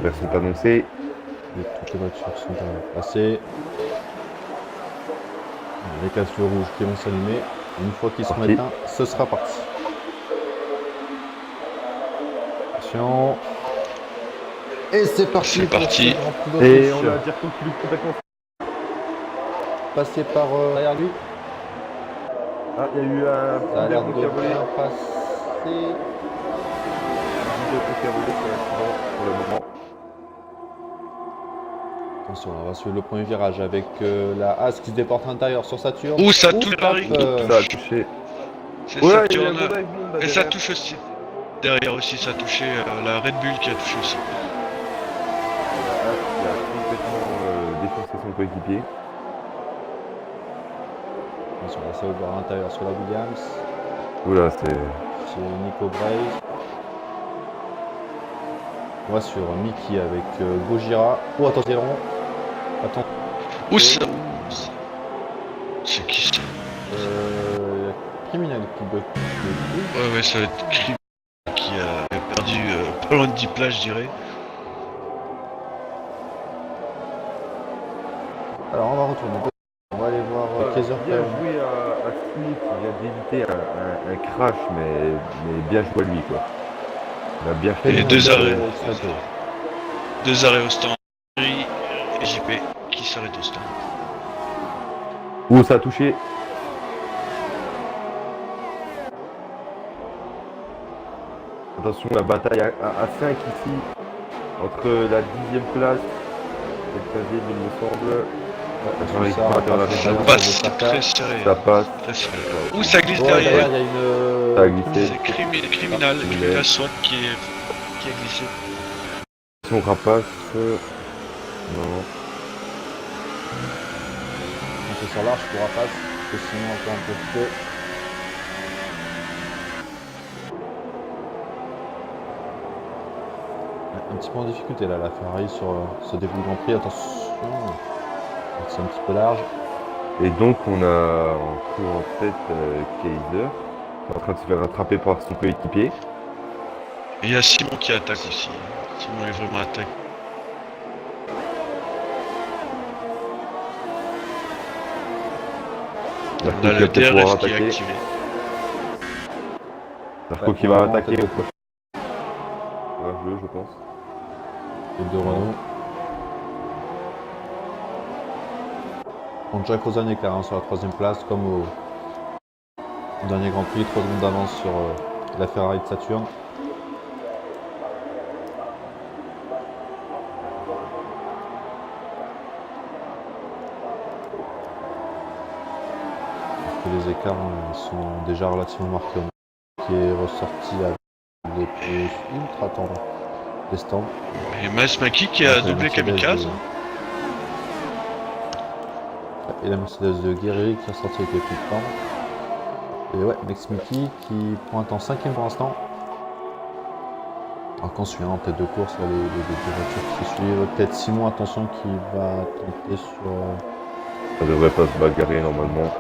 horaires sont annoncés. Et toutes les voitures sont passées. Les cases rouges qui vont s'allumer. Une fois qu'ils seront éteints, ce sera parti. Attention. Et c'est parti. C'est parti. Et on a Jerko qui loupe complètement. Passé par derrière lui. Ah, il y a eu un Ça a petit l'air de verre qui a volé. bien passer. Qui a volé sur l'accident pour le moment. Attention, on va suivre le premier virage avec la As qui se déporte à l'intérieur sur Saturne. Ouh, ça touche Paris. Ça a touché. C'est Ouais, il y a Saturne. un bon dive bomb Et ça derrière. touche aussi. Derrière aussi, ça a touché la Red Bull qui a touché aussi. La As qui a complètement défoncé son coéquipier. Attention, on va s'ouvrir à l'intérieur sur la Williams. Oula, c'est... Chez Nico Braille. On va sur Mickey avec Gojira. Oh, attention. Attends. Ouh, ça. C'est qui ça? Criminel qui bug. Ouais, ça va être Crime qui a perdu pas loin de 10 places, je dirais. Alors, on va retourner. On va aller voir Kaiser bien Perron. joué à Smith qui vient d'éviter un crash, mais bien joué à lui, quoi. Il a bien fait. Et deux arrêts. Sato. 2 arrêts au stand. Et JP qui s'arrête au stand. Ouh, ça a touché. Attention, la bataille à 5 ici, entre la 10e place et le 15e, il me semble. Ça passe, très serré. Ça passe. Très serré. Ouh, ça glisse Oh, derrière, derrière. il y a une. Ça a glissé. C'est criminal, la SWAT qui a glissé. Attention, rapace. Non. On fait sur l'arche pour Rapace, parce que sinon encore un peu peu. Un petit peu en difficulté là, la Ferrari sur ce début de Grand Prix. Attention, c'est un petit peu large. Et donc, on a encore en tête Kaiser, qui est en train de se faire rattraper par son coéquipier. Et il y a Simon qui attaque aussi. Simon est vraiment attaqué. On a le DRS qui est activé. Zarco qui va attaquer au prochain. Un jeu, je pense. Et de Renault. On Jack Rosan car sur la 3ème place, comme au dernier Grand Prix, 3 secondes d'avance sur la Ferrari de Saturne. Les écarts sont déjà relativement marqués. Qui est ressorti avec des pneus ultra tendres des stands. Et Miles Maki qui a doublé Kamikaze. Et la Mercedes de Guerrier qui est ressorti avec les plus tendres. Et ouais, Max Mickey qui pointe en 5ème pour l'instant. Alors qu'on suit en tête de course les deux voitures qui suivent. Peut-être Simon, attention, qui va tenter sur. Ça devrait pas se bagarrer normalement.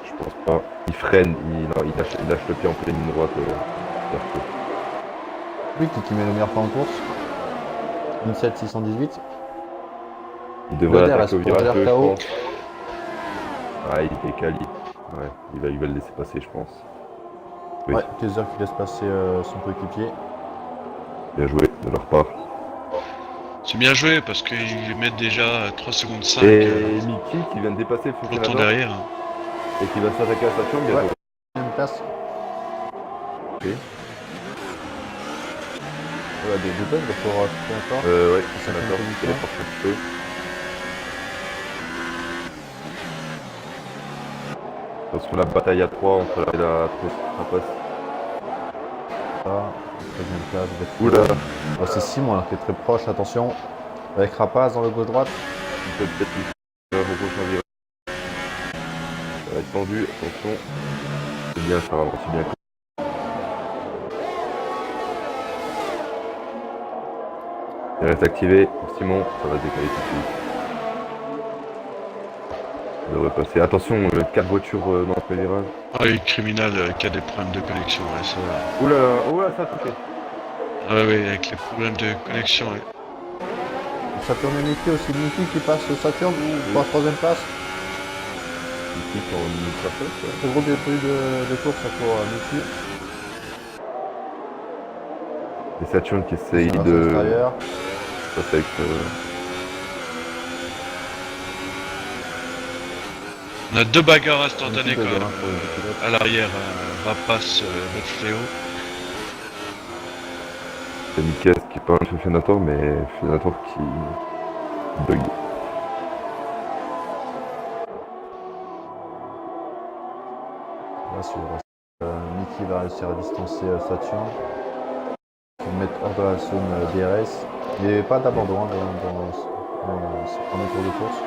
Je pense pas. Il freine, il lâche le pied en pleine ligne droite. Zarco. Oui, qui met le meilleur temps en course. 1.7.618. Il devrait Goder, attaquer au est-ce qu'on va virage 2, je dire KO? pense. Ah, il décale. Ouais, il va le laisser passer, je pense. Oui. Ouais, Kaiser qui laisse passer son coéquipier. Bien joué de leur part. C'est bien joué parce qu'ils mettent déjà 3 secondes 5. Et Mickey qui vient de dépasser le Peloton Canada derrière. et qui va s'attaquer à Saturne bientôt. Ouais. Deuxième place. Ok. Ouais, des deux il faut rajouter encore. Ouais, Ça d'accord, compte je téléporte un petit peu. Attention, la bataille à 3 entre la Rapace. Ça, 13ème place. Oula, Oh, c'est Simon là, qui est très proche, attention. Avec Rapace dans le gauche-droite. il peut peut-être lui faire au prochain virage. Ça va être tendu, attention. C'est bien, ça ralentit bien. Il reste activé pour Simon, ça va se décaler tout de suite. Il devrait passer. Attention, 4 voitures dans le virage. Ah, le criminel qui a des problèmes de connexion. Ouais, ça... Oula, ça a touché. Ah oui, avec les problèmes de connexion. Ouais. Saturn et Mickey aussi. Mickey qui passe Saturn pour la 3ème place. Ici, quand on dit ça fait, quoi. Le gros début de course pour Mickey. Et Saturn qui essaye Ça va de sur l'extérieur. passer avec On a 2 bagarres instantanées Mickey quand de même. pour les pilotes. À l'arrière, Rapace, Betfléo. c'est Miquel qui est pas un chef Fenator, mais Fenator qui bug. Là, sur Mickey va réussir à distancer Saturn. Pour mettre hors de la zone DRS. Il n'y avait pas d'abandon hein, dans ce premier tour de course.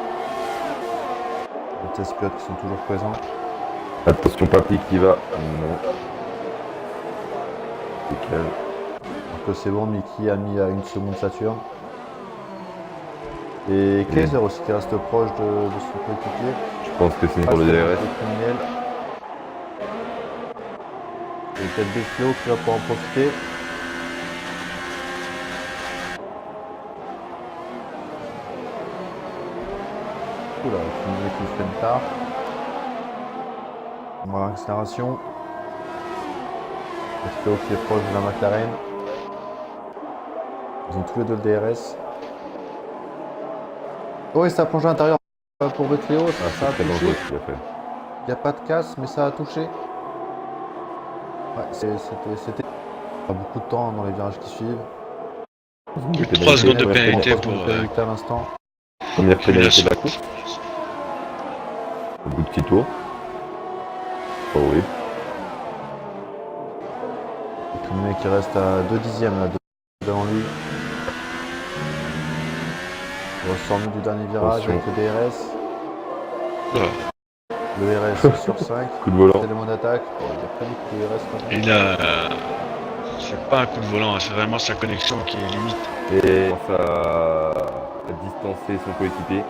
Les test pilotes qui sont toujours présents. Attention, Papy qui va. Non. Nickel. Donc c'est bon, Mickey a mis à 1 seconde Saturn. Et Kaiser aussi qui reste proche de son coéquipier. Je pense que c'est pour le DRS. Criminel. Et peut-être Betfléo qui va pouvoir en profiter. Oula, Criminel qui freine tard. On va l'accélération. Betfléo qui est proche de la McLaren. Ils ont tous les deux le DRS. Oh et ça a plongé à l'intérieur pour Betfléo, ça a C'est très dangereux touché. ce qu'il a fait. Il n'y a pas de casse mais ça a touché. Ouais, c'était pas beaucoup de temps dans les virages qui suivent. 3 secondes de Ouais, pénalité 3 pour secondes de pénalité à l'instant. Première pénalité de la course. Au bout de petit tour. Oh oui. Le mec qui reste à 2 dixièmes là, devant lui. Il ressort mieux du dernier virage Attention. avec le DRS. Ouais. Le RS sur 5. Coup de volant. Élément d'attaque. Bon, il y a pas beaucoup de RS quand même. Il a. C'est pas un coup de volant, hein, c'est vraiment sa connexion qui est limite. Et il commence à distancer son coéquipier.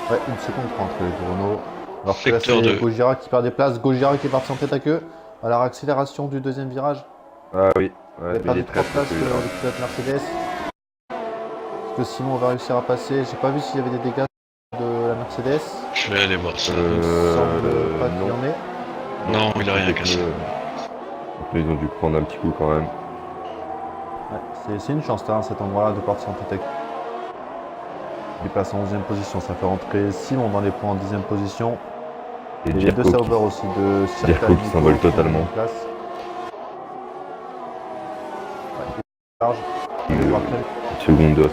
Ouais, 1 seconde 30 les Renault. Alors que là Secteur c'est 2. Gojira qui perd des places. Gojira qui est parti en tête à queue. Alors accélération du deuxième virage. Ah oui. Il Ouais, a mais perdu il est 3 très places très le pilote Mercedes. Est-ce que Simon va réussir à passer? J'ai pas vu s'il y avait des dégâts de la Mercedes. Je vais aller voir ça. Il semble pas qu'il y non. en ait. Non, il a rien cassé. Donc là, ils ont dû prendre un petit coup quand même. Ouais, c'est une chance à cet endroit-là de partir en tête à queue. Il passe en 11e position, ça fait rentrer Simon dans les points en 10e position. Et Et les Jerko deux qui- Sauber aussi de Jerko qui s'envole totalement. Place. Ouais, large. Une On va voir quel- seconde d'os.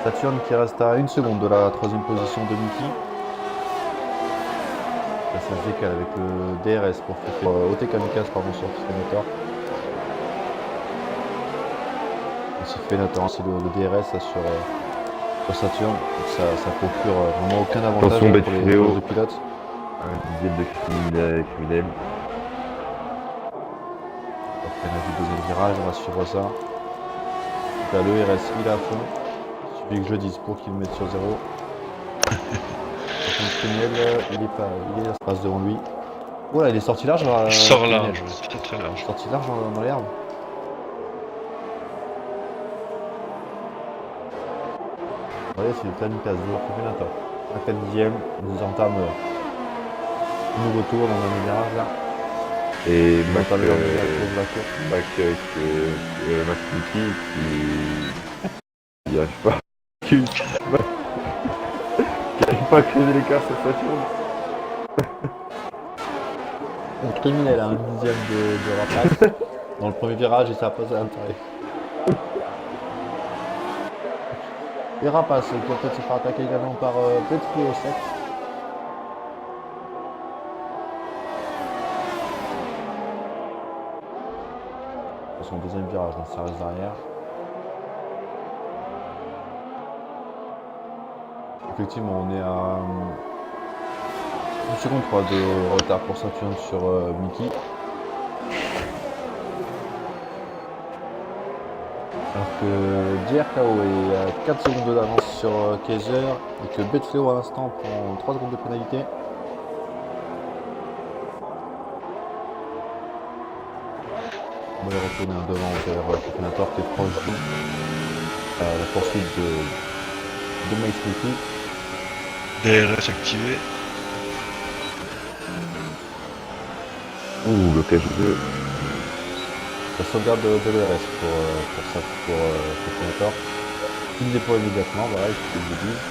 Saturn qui reste à 1 seconde de la 3e position de Mickey. Là, ça se décale avec le DRS pour faire OT Kamikaze pardon, sur Fenator. Aussi Fenator aussi le DRS là, sur Saturn. Donc ça procure vraiment aucun avantage Attention, pour les Betfléo. courses de pilotes. Un dixième de criminel. Après on a vu le deuxième virage, on va suivre ça. Donc là, le RS il est à fond. Il suffit que je dise pour qu'il le mette sur 0. Par contre, Criminel, il est à passe devant lui. Oh là, il est sorti large. Il sort Criminel. large, ouais, très très large. Sorti large dans l'herbe. Vous voyez, c'est le Kamikaze, toujours pour Fenator. À 4 dixièmes, ils entament un nouveau tour dans un virage là. Et Ils Mac, entament la course de la course. Mac Mickey qui arrive pas. Qui arrive pas à créer l'écart sur Saturn. Le Criminel a un dixième de Rapace. Dans le premier virage, il s'est passé à l'intérieur. Et Rapace qui va peut-être se faire attaquer également par Betfléo au sec. Son deuxième virage dans sa reste derrière. Effectivement, on est à 1 seconde 3 de retard pour Saturn sur Mickey. Alors que JRKO est à 4 secondes d'avance sur Kaiser et que Betfléo à l'instant prend 3 secondes de pénalité. On va retourner en devant vers Terminator qui est proche de la poursuite de Mace Mickey. DRS activé. Ouh, le cache 2. La sauvegarde de l'ERS pour Terminator. Il déploie immédiatement, voilà, il faut que je le dise.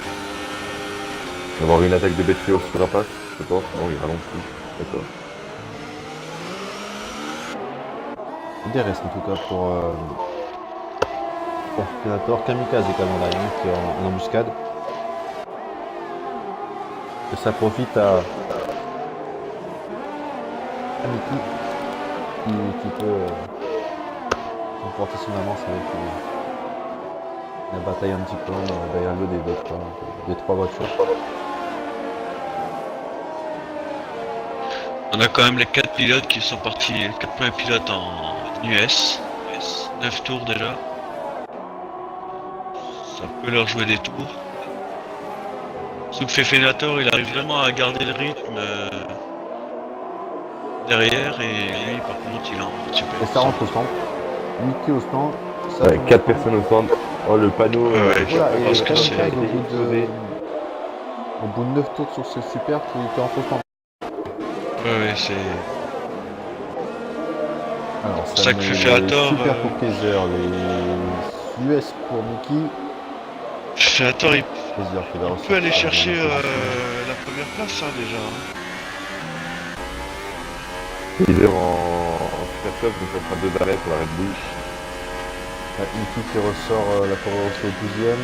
Il va y avoir une attaque de Betfeo sur la passe, je pense. Non, il ralentit. D'accord. DRS en tout cas pour Terminator. Kamikaze également derrière qui est en embuscade. Et ça profite à Mickey qui peut emporter son avance avec la bataille un petit peu derrière le des trois voitures. On a quand même les 4 pilotes qui sont partis, les 4 premiers pilotes en US. 9 tours déjà. Ça peut leur jouer des tours. Sauf que Fenator, il arrive vraiment à garder le rythme derrière et lui par contre il est en super. Et ça rentre au stand. Mickey au stand. Ça Ouais, tourne 4 au stand. personnes au stand. Oh, le panneau. Ouais, Voilà, je et pense que Kamikaze, c'est... au bout de 9 tours sur ce super qui rentre au stand. Ouais, c'est... Alors, Ça que met fait les Fenator, super pour Kaiser, les US pour Mickey. Fenator, il Kaiser qui va peut ressortir aller chercher dans la position. la première place hein, déjà. Hein. Il est en super top, donc on fera 2 arrêts pour la Red Bull. Mickey qui ressort la course au 12e.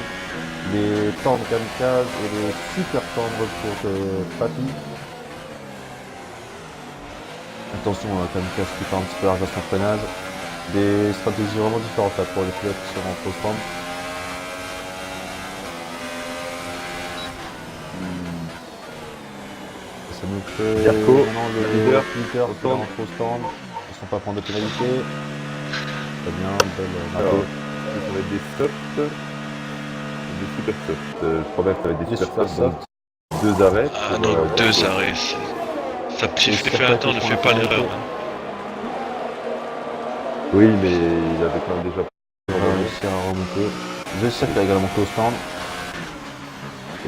Les tendres Kamikaze et les super tendres pour Papy. Attention à Kamikaze qui part un petit peu large à son freinage. Des stratégies vraiment différentes là, pour les pilotes qui sont rentrés au stand. Ça nous fait Zarco, maintenant le leader, leader au qui stand. rentre au stand. Ils ne sont pas prendre de pénalité. Très bien, belle Alors, marque. ça va être des softs. Des super softs. Je crois bien que ça va être des Des super super softs. Donc soft. 2 arrêts. Ah pour, non, 2 Zarco. arrêts. Ça petit Et Fenator ne pour fait la pas pénalité. l'erreur. Hein. Oui, mais il avait quand même déjà. On va réussir à remonter. J'espère qu'il a également monté au stand.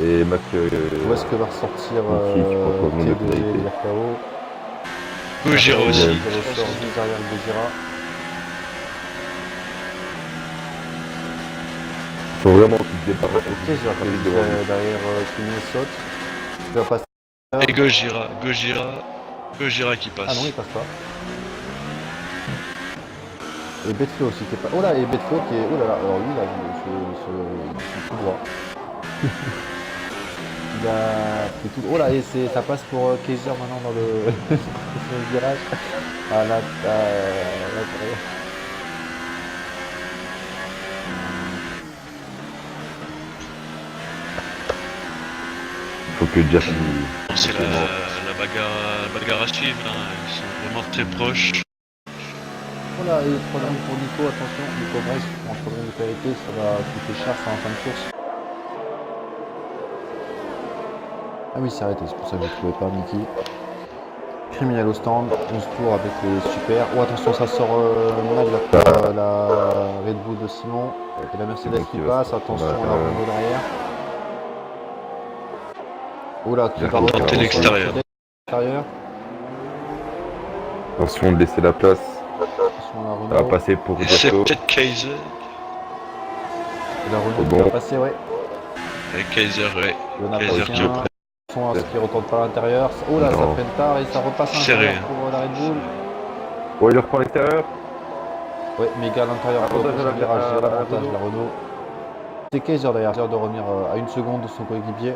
Et Mac. Où est-ce que va ressortir Mickey qui prend tout le monde de T2G pénalité. de RKO? Gojira RKO aussi. qui ressort juste derrière Gojira. Il faut vraiment qu'il se débarrasse. Ok, j'ai regardé derrière Minnesota. Il va passer. Et Gojira qui passe. Ah non, il passe pas. Et Betfeo aussi qui est pas. Oh là, et Betfeo qui est. Oh là là, alors lui, là, il est tout droit. Il a pris tout. Oh là, et ça passe pour Kaiser maintenant dans le, dans le virage. Ah là, Il faut que Jeff. C'est la bagarre à suivre. Hein. Ils sont vraiment très proches. Oh là, et problème pour Nico, attention, Nico Brace en problème de pénalité, ça va coûter cher, ça en fin de course. Ah oui, c'est arrêté, c'est pour ça que je ne trouvais pas Mickey. Criminel au stand, 11 tours avec les super. Oh attention, ça sort mal la Red Bull de Simon. Et la Mercedes qui passe, attention à la Renault derrière. Oh là, qui va tenter l'extérieur. Attention de laisser la place. Attention à la Ça va Renault. passer pour Et c'est Zarco. peut-être Kaiser. Et la Renault Bon. qui va passer, ouais. Et Kaiser, ouais. Il y en a Kaiser pas qui un. reprend. Attention à ce qui retourne par l'intérieur. Oh là, ça Non. freine tard et ça repasse à Serré. l'intérieur pour la Red Bull. Oh, il reprend l'extérieur. Ouais, mais il garde l'intérieur pour le Avantage à la- prochain virage. à C'est la l'avantage Renault. de la Renault. C'est Kaiser derrière, de revenir à 1 seconde de son coéquipier.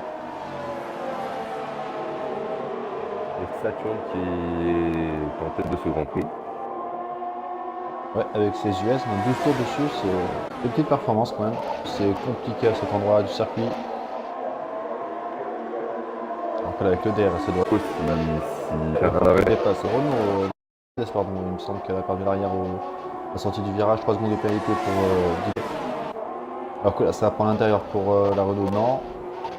Et Saturn qui est en tête de ce Grand Prix. Ouais, avec ses US, on a 12 tours dessus, c'est une petite performance quand même. C'est compliqué à cet endroit du circuit. Alors que là, avec le DR, ça doit Aussi, si faire un Elle arrêt. dépasse Renault. Pardon, il me semble qu'elle a perdu l'arrière à la sortie du virage. 3 secondes de pénalité pour Guy. Alors que là, ça va prendre l'intérieur pour la Renault. Non.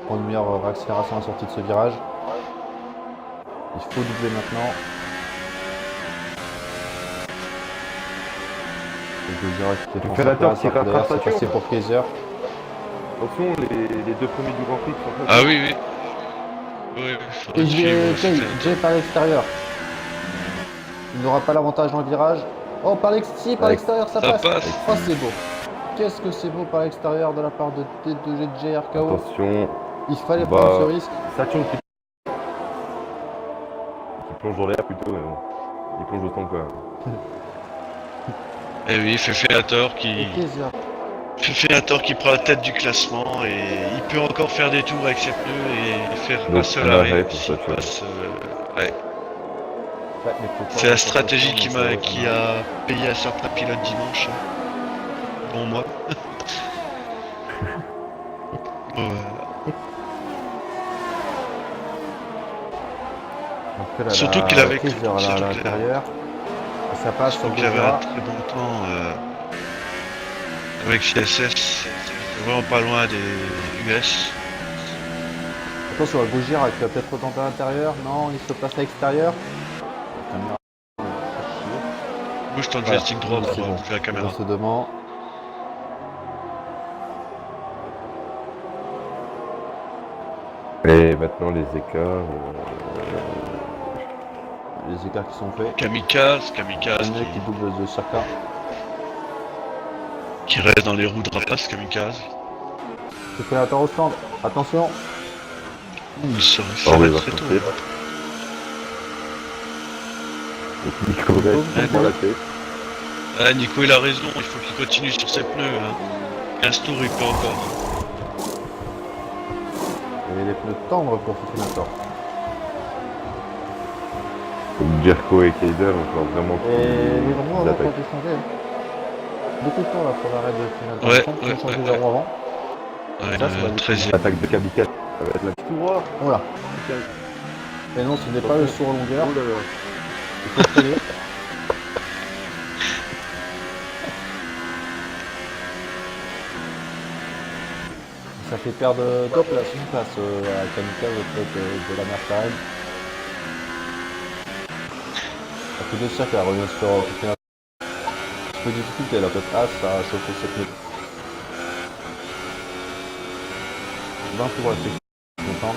Pour une meilleure réaccélération à la sortie de ce virage. Il faut doubler maintenant. Gojira qui défend sa Ferrator place, qui après, rattrape c'est Saturne. passé pour Kaiser. Attention, les deux premiers du Grand Prix sont en Ah oui, oui. Oui, faudrait Et suivre Jay Fefelator. par l'extérieur. Il n'aura pas l'avantage dans le virage. Oh, par l'extérieur, ça Ça passe. passe. Oh, c'est beau. Qu'est-ce que c'est beau par l'extérieur de la part de Jay RKO. Attention, Il fallait Bah, prendre ce risque. Saturne qui plonge dans l'air plutôt, mais bon. Il plonge au stand quand même. Eh oui, Fefelator Et Kaiser. qui prend la tête du classement et il peut encore faire des tours avec ses pneus et faire Donc, un seul un arrêt. arrêt pour s'il Saturne. passe, ouais. Ouais, mais faut pas C'est la ressortir stratégie le stand, donc qui ça va. a payé à certains pilotes dimanche. Bon, moi. Ouais. Donc là, Surtout qu'il avait- Kaiser là, à surtout que- l'intérieur. Ça passe sur Donc il avait un Gojira. très bon temps avec CSS, vraiment pas loin des US. Attention à Gojira qui va peut-être retenter à l'intérieur. Non, il se place à l'extérieur. La caméra. Bouge ton Voilà, joystick droit c'est pour bon. bouger la caméra. On se demande. Et maintenant les écarts. Les écarts qui sont faits. Kamikaze Le mec qui double de Saka. qui reste dans les roues de rapace, Kamikaze. Tu fais attends au stand. Attention. Il se Oh, il fait va très tôt. sortir. Donc Nico reste dans la tête. Ah, Nico il a raison, il faut qu'il continue sur ses pneus. Hein. 15 tours il peut encore. Et les pneus tendres pour Fefelator. Donc Jerko et Kaiser encore vraiment Et les roues ils avant ont attaquent. été changées. Beaucoup de temps là pour l'arrêt de Fefelator. Ouais, Ils ont ouais, changé ouais, les roues avant. Ouais, Ça, c'est pas du 13e. L'attaque de Kamikaze, ça va être la petite droite. Voilà. Et non, ce n'est pas le saut en longueur. Oh là là. Il faut freiner. Ça fait perdre deux places, une place à Kamikaze au fait de la Mercedes. Ça fait deux circuits à revenir sur Fefelator. Un petit peu de difficulté là, peut-être As à chauffer ses pneus. 20 tours avec les content.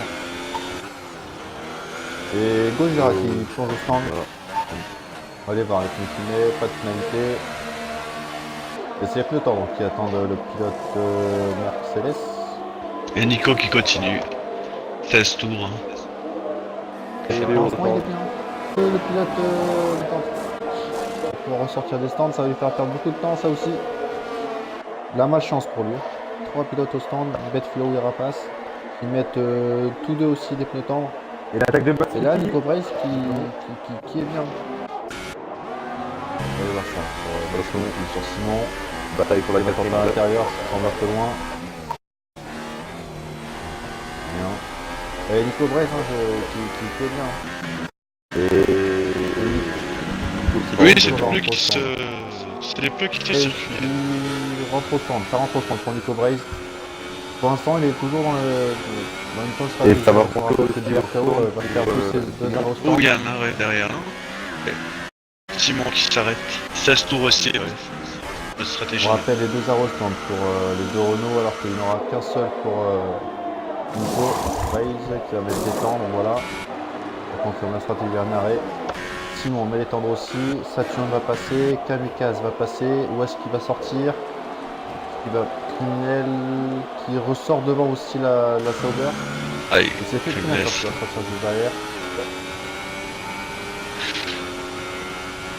Et Gojira qui plonge au stand. Voilà. Allez voir les pneus fumés, pas de finalité. Et c'est les pneus tendres qui attendent le pilote Mercedes. Et Nico qui continue. 16 tours. Hein. Et Pour Léo, l'instant, il est bien. Le pilote pour ressortir des stands, ça va lui faire perdre beaucoup de temps, ça aussi. La malchance pour lui. 3 pilotes au stand, Betflow et Rapace. Ils mettent tous deux aussi des pneus tendres. Et l'attaque de Bastille. Et là, Nico Brace qui est bien. Allez voir ça. Sur Simon. Bataille pour la Il va tourner à 4 l'intérieur, ça semble un peu loin. Bien. Et Nico Brace qui fait bien. Et... Oui, Nico c'est va les pneus rentrer au qui se. stand. C'est les pneus qui se Et circulent. il rentre au stand, ça rentre au stand pour Nico Brace. Pour l'instant, il est toujours dans une bonne stratégie. ça va pour rentrer que aussi du RKO va faire tous ses deux arrêts au stand. Oh, il y a un arrêt derrière. Hein. Ouais. Simon qui s'arrête. 16 tours aussi, ouais. Notre stratégie. On rappelle les deux arrêts au stand pour les deux Renault, alors qu'il n'y en aura qu'un seul pour Nico Brace qui va mettre des temps, donc voilà. On confirme la stratégie d'un arrêt. Simon met les tendres aussi, Saturn va passer, Kamikaze va passer, où est-ce qu'il va sortir? Il va Trinel qui ressort devant aussi la Sauber. Allez, Et c'est fait Trinel faiblesse. qui va sortir juste derrière.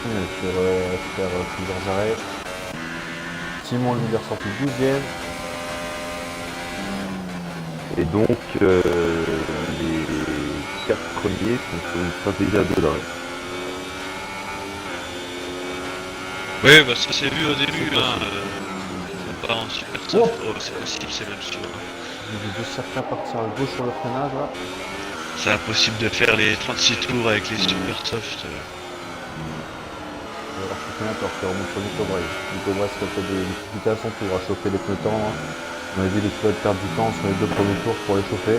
Trinel qui récupère plusieurs arrêts. Simon lui est ressorti 12ème. Et donc, les 4 premiers sont sur une stratégie à 2 d'arrêt. Oui, bah ça c'est vu au début. Hein. On part en super soft. Oh, c'est possible, c'est même sûr. Il y a deux circuits à partir à gauche sur le freinage là. C'est impossible de faire les 36 tours avec les super soft. Et alors Fefelator qui remonte sur Nico Brace. Nico Brace qui a fait des difficultés à son tour à chauffer les pneus temps. Hein. On a vu les pilotes perdre du temps sur les deux premiers tours pour les chauffer.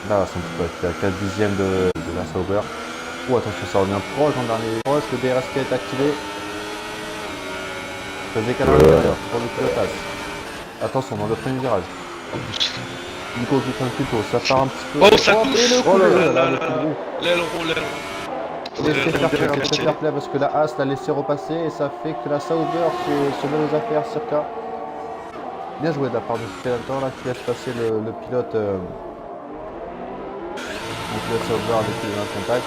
Là, son petit pote, il est à 4 dixièmes de la Sauber. Oh, attention, ça revient proche en dernier. Proche, le DRS qui a été activé. Ça se décale à l'intérieur pour le pilotage. Attention, dans le premier virage. Nico qui freine plus tôt, ça part un petit peu. Oh, ça touche. et le coup Oh là de- là là le là. coup de roue. L'aileron. Laissez faire play, L'aileron, laissez faire play parce que la Haas l'a laissé repasser et ça fait que la Sauber se met aux affaires circa. Bien joué de la part de Spelator là qui laisse passer le pilote. Le pilote Sauber avec qui il est en contact.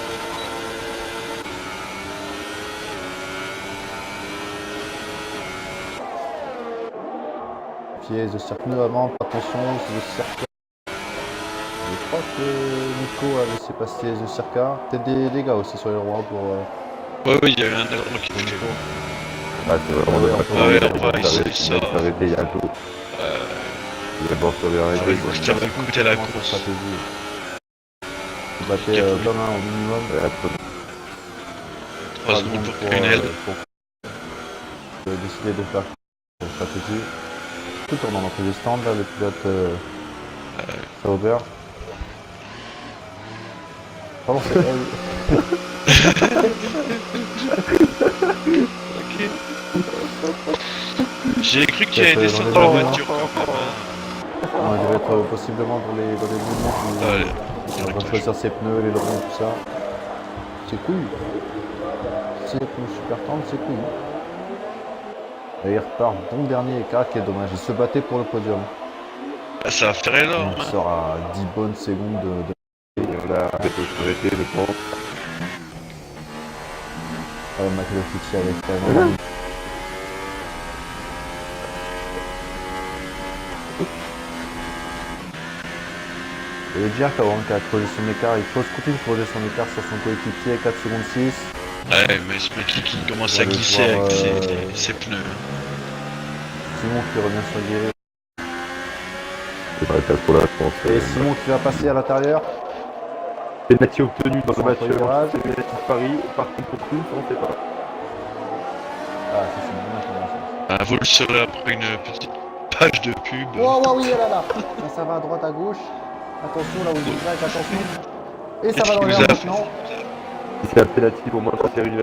Pièce de circuit avant, attention, c'est le circuit. Je crois que Nico a laissé passer le circuit. Peut-être des dégâts aussi sur les rois pour. Ouais, il y a eu un aileron qui touche. Ah, c'est vraiment Ouais, dommage. on va Il essayer ça. s'est arrêté il y a un tour. Il va se réarrêter. Ça va coûter la Comment sa course. stratégie. Vous battez l'homme 1 au minimum. 3 secondes pour Prunel. pour décider de faire une stratégie. Tout tournant dans tous les stands, là, le pilote Sauber. Pardon, c'est elle. J'ai cru qu'il allait descendre de la voiture quand même. Ouais, il devait être possiblement dans les mouvements Allez. où on va choisir ses pneus, les drons, tout ça. C'est cool. C'est cool, super tendre, c'est cool. Et il repart bon dernier écart, qui est dommage. Il se battait pour le podium. Ah, ça va faire énorme. Il sort à 10 bonnes secondes de... Et on a arrêté, je pense. Matteo Fucci avec vraiment... Et Jack qui a creusé son écart, il faut continuer de creuser son écart sur son coéquipier, 4 secondes 6. Ouais, mais ce mec qui commence à On va le glisser voir, avec ses pneus. Simon qui revient sur Guéry. C'est pas le pour là, je pense. Et Simon qui va passer à l'intérieur. Penalty obtenu dans le match. Centre virage. C'est penalty de Paris. Par contre, pour plus, on ne sait pas. Ah, ça c'est une bonne information. Ah, vous le saurez après une petite page de pub. Oh, oui, là, là. Ça va à droite, à gauche. Attention, là où il est, attention. Et ça va dans l'air maintenant. Si c'est un penalty pour moi, c'est United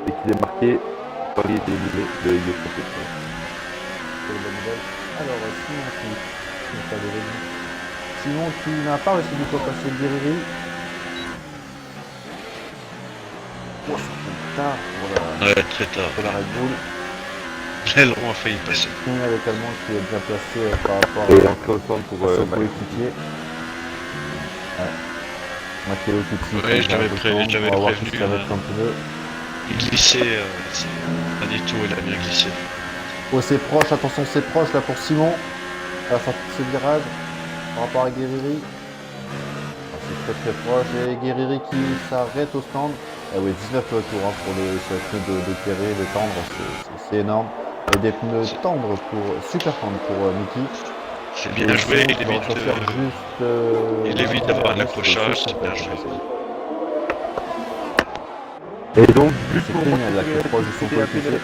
et qu'il est marqué, Paris est éliminé de Ligue des Champions. C'est une bonne nouvelle. Alors, Simon qui n'a pas réussi du coup à passer Guerreri. Oh, c'est tard Ouais, très tard. pour la Red Bull. L'aileron a failli passer. Fini avec Allemand qui est bien placé par rapport Et à encore une fois pour son Max. coéquipier. Ouais. Matteo Tucci. Ouais, je l'avais prévenu, On va voir ce qu'il va hein. mettre un peu. Il glissait, pas du tout, il a bien glissé. Oh, c'est proche, attention, c'est proche là pour Simon. À la sortie de ce virage par rapport à Guerreri. Ah, c'est très très proche. Et Guerreri qui s'arrête au stand. Ah oui, 19 tours hein, pour le pneu de Guerreri, le tendre, c'est énorme. Et des pneus tendres super tendres pour Mickey. C'est bien joué, il il évite d'avoir un accrochage, c'est bien joué. Et donc, C'est génial là qui est proche de son coéquipier.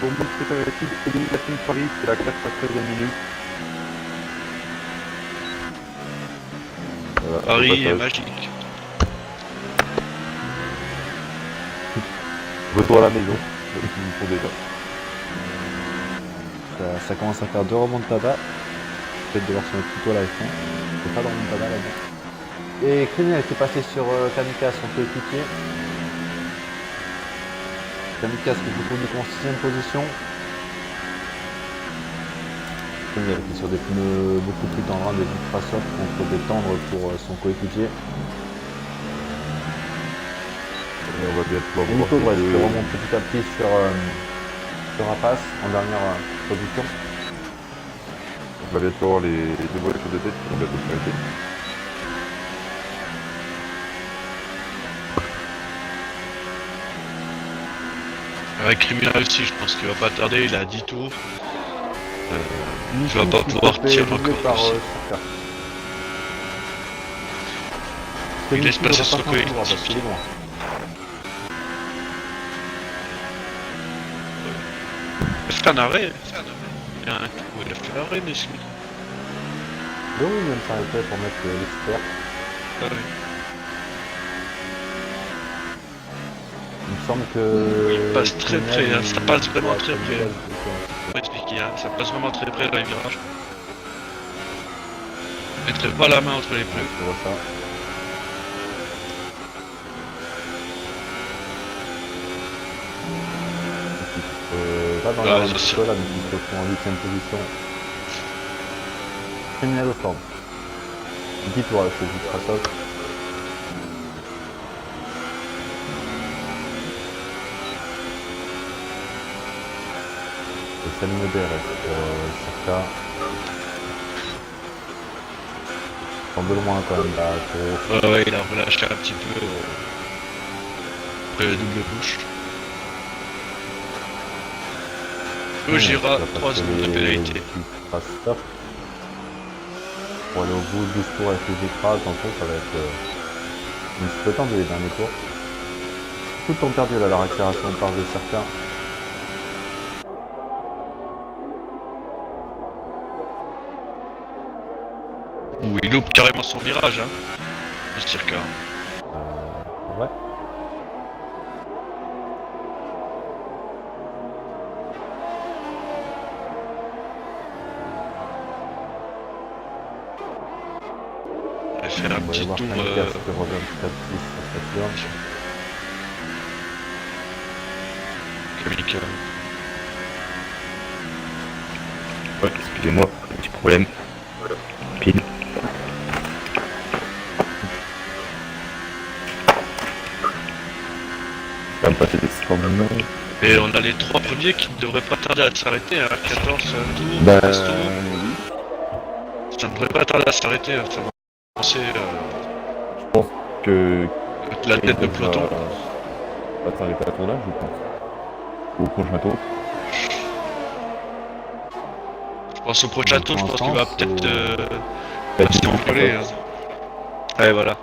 Pour montrer sa réussite, élimination de Paris, c'est la 93e minute. Voilà, Paris au est passage. magique. Retour à la maison, ils font déjà. Ça commence à faire 2 remontadas. Peut-être de voir sur le tuto à la fin. C'est pas de remontada là-bas. Et Criminel qui est passé sur Kamikaze, son coéquipier. Kamikaze qui est du coup en 6ème position. Criminel qui est sur des pneus beaucoup plus tendres, des ultra soft contre des tendres pour son coéquipier. Et on va bien pouvoir Et Nico Brest qui remonte petit à petit sur Rapace en dernière position. On va bientôt voir les deux voitures de tête qui vont bientôt s'arrêter. Avec Criminal aussi, je pense qu'il va pas tarder, il a 10 tours. Tu vas pas pouvoir tirer encore. Par, aussi. Il laisse passer son coéquipier. parce qu'il est loin. Il a fait un arrêt. Il a fait un arrêt, Nesmi. Donc il vient de s'arrêter pour mettre l'expert. Ah oui. semble que... Il passe très près, hein, ça passe vraiment très près. Ouais, Faut expliquer, hein, ça passe vraiment très près dans les virages. Mettez pas la main entre les pneus. je vois ça. Là, dans Ah, la ça, c'est- là, donc ils se retrouvent en 8ème position. Criminel au stand. 10 tours avec le Vitrasov. Et Salim DRS pour Circa. Semble loin quand même là. Ouais, il a relâché un petit peu. Après la double bouche. Gira, 3 secondes de pénalité. Stop. Pour aller au bout, 12 tours avec les écrases, en tout, ça va être une petit peu tendu les derniers tours. Tout le temps perdu là, la récupération par de certains. Ouh, il loupe carrément son virage, hein, le circa. Ouais. Il va faire un On va petit aller voir tour. Kamikaze qui revient petit à petit sur cette zone. Kamikaze. Ouais, excusez-moi, petit problème. Pile. Ça va me passer des secondes. Et on a les 3 premiers qui ne devraient pas tarder à s'arrêter, hein. 14 tours, Bah, 13 tours. oui. Ça ne devrait pas tarder à s'arrêter, hein. Ça va commencer Je pense que la tête de peloton. va s'arrêter à tournage, je pense. Au prochain tour. Je pense au prochain tour, je pense qu'il va peut-être Bah, se disons, engueuler, hein. Ouais, voilà.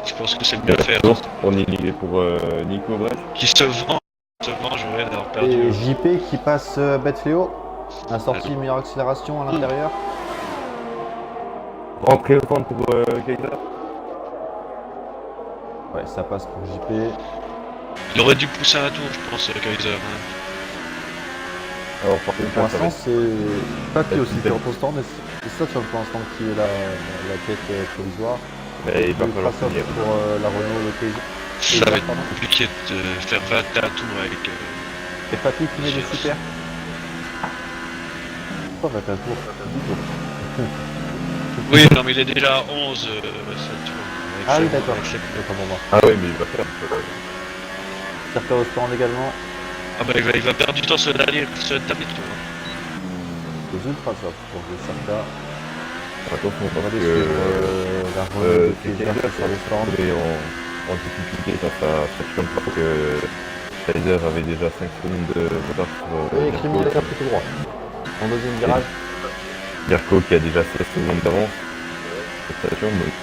Je pense que c'est le mieux à faire. On est lié pour Nico Brest. Qui se venge, ouais, d'avoir perdu. Et JP qui passe Betfléo. La sortie, meilleure accélération à l'intérieur. Rentrée au centre pour Kaiser. Ouais, ça passe pour JP. Il aurait dû pousser un tour, je pense, Kaiser. Hein. Alors, par contre, Pour ça l'instant, va. c'est Papy aussi qui est au stand. Et c'est ça, tu vois, pour l'instant, qui est la tête provisoire. Mais il va Le falloir Krasov finir. pour la Renault, le Kaiser. Ça va être pardon. compliqué de faire 21 tours avec. Et Papy qui met des super. Oh, va un tour. 10 tours. Oui, non, mais il est déjà à 11 cette tour. Avec Ah oui, ses- d'accord. avec ses- Autant pour moi. Ah ouais, mais il va faire. Cerca au stand également. Ah bah il va perdre du temps ce dernier tour. Les ultra soft pour le Cerca. Attention, On va parce aller que suivre la Renault de c'est Kaiser Kaiser sur le stand. et en difficulté face à Saturn parce que Kaiser avait déjà 5 secondes de retard sur Et Criminel qui a pris tout droit. En deuxième virage. Mirko qui a déjà 16 secondes d'avance sur Saturn, donc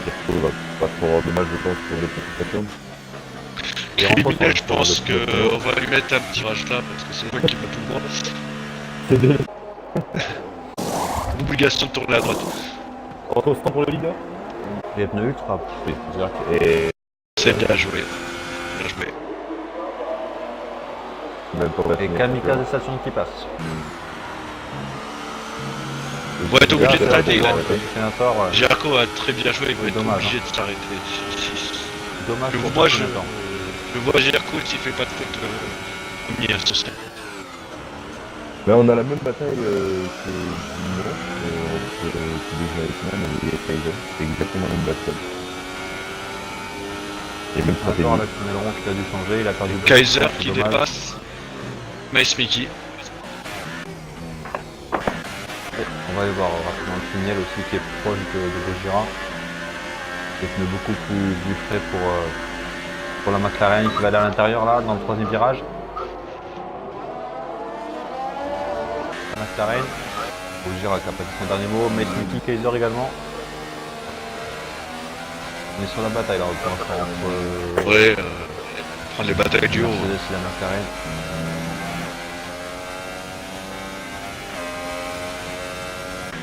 Mirko va pas trop avoir de mal, je pense, pour le petit Saturn. Et en Criminel, je poste, pense le pilote. qu'on va lui mettre un petit rage là parce que c'est moi qui veux tout droit. C'est deux. Obligation de tourner à droite. Rentre au stand pour le leader. Les pneus ultra. Oui, et C'est bien joué. Bien joué. même pour la Et Kamikaze Station qui passe. On va être obligé de s'arrêter. Sénateur, ouais. Jarko a très bien joué, il va être Dommage, obligé de s'arrêter. Dommage pour Moi, le je Sénateur. vois Jarko s'il fait pas de faute premier associé. Mais on a la même bataille que Dimon, entre déjà Eichmann et Kaiser. C'est exactement la même bataille. Et même stratégie. Encore là, Tunnelron qui a dû changer, il a perdu. Kaiser C'est qui dommage. dépasse. Mace Mickey. On va aller voir rapidement le tunnel aussi qui est proche de Gojira. Des pneus beaucoup plus frais pour la McLaren qui va aller à l'intérieur là, dans le troisième virage. La McLaren. Gojira qui a pas dit son dernier mot. Mace Mickey, Kaiser également. On est sur la bataille là pour l'instant entre Ouais, prendre les batailles du haut. Mercedes et la McLaren.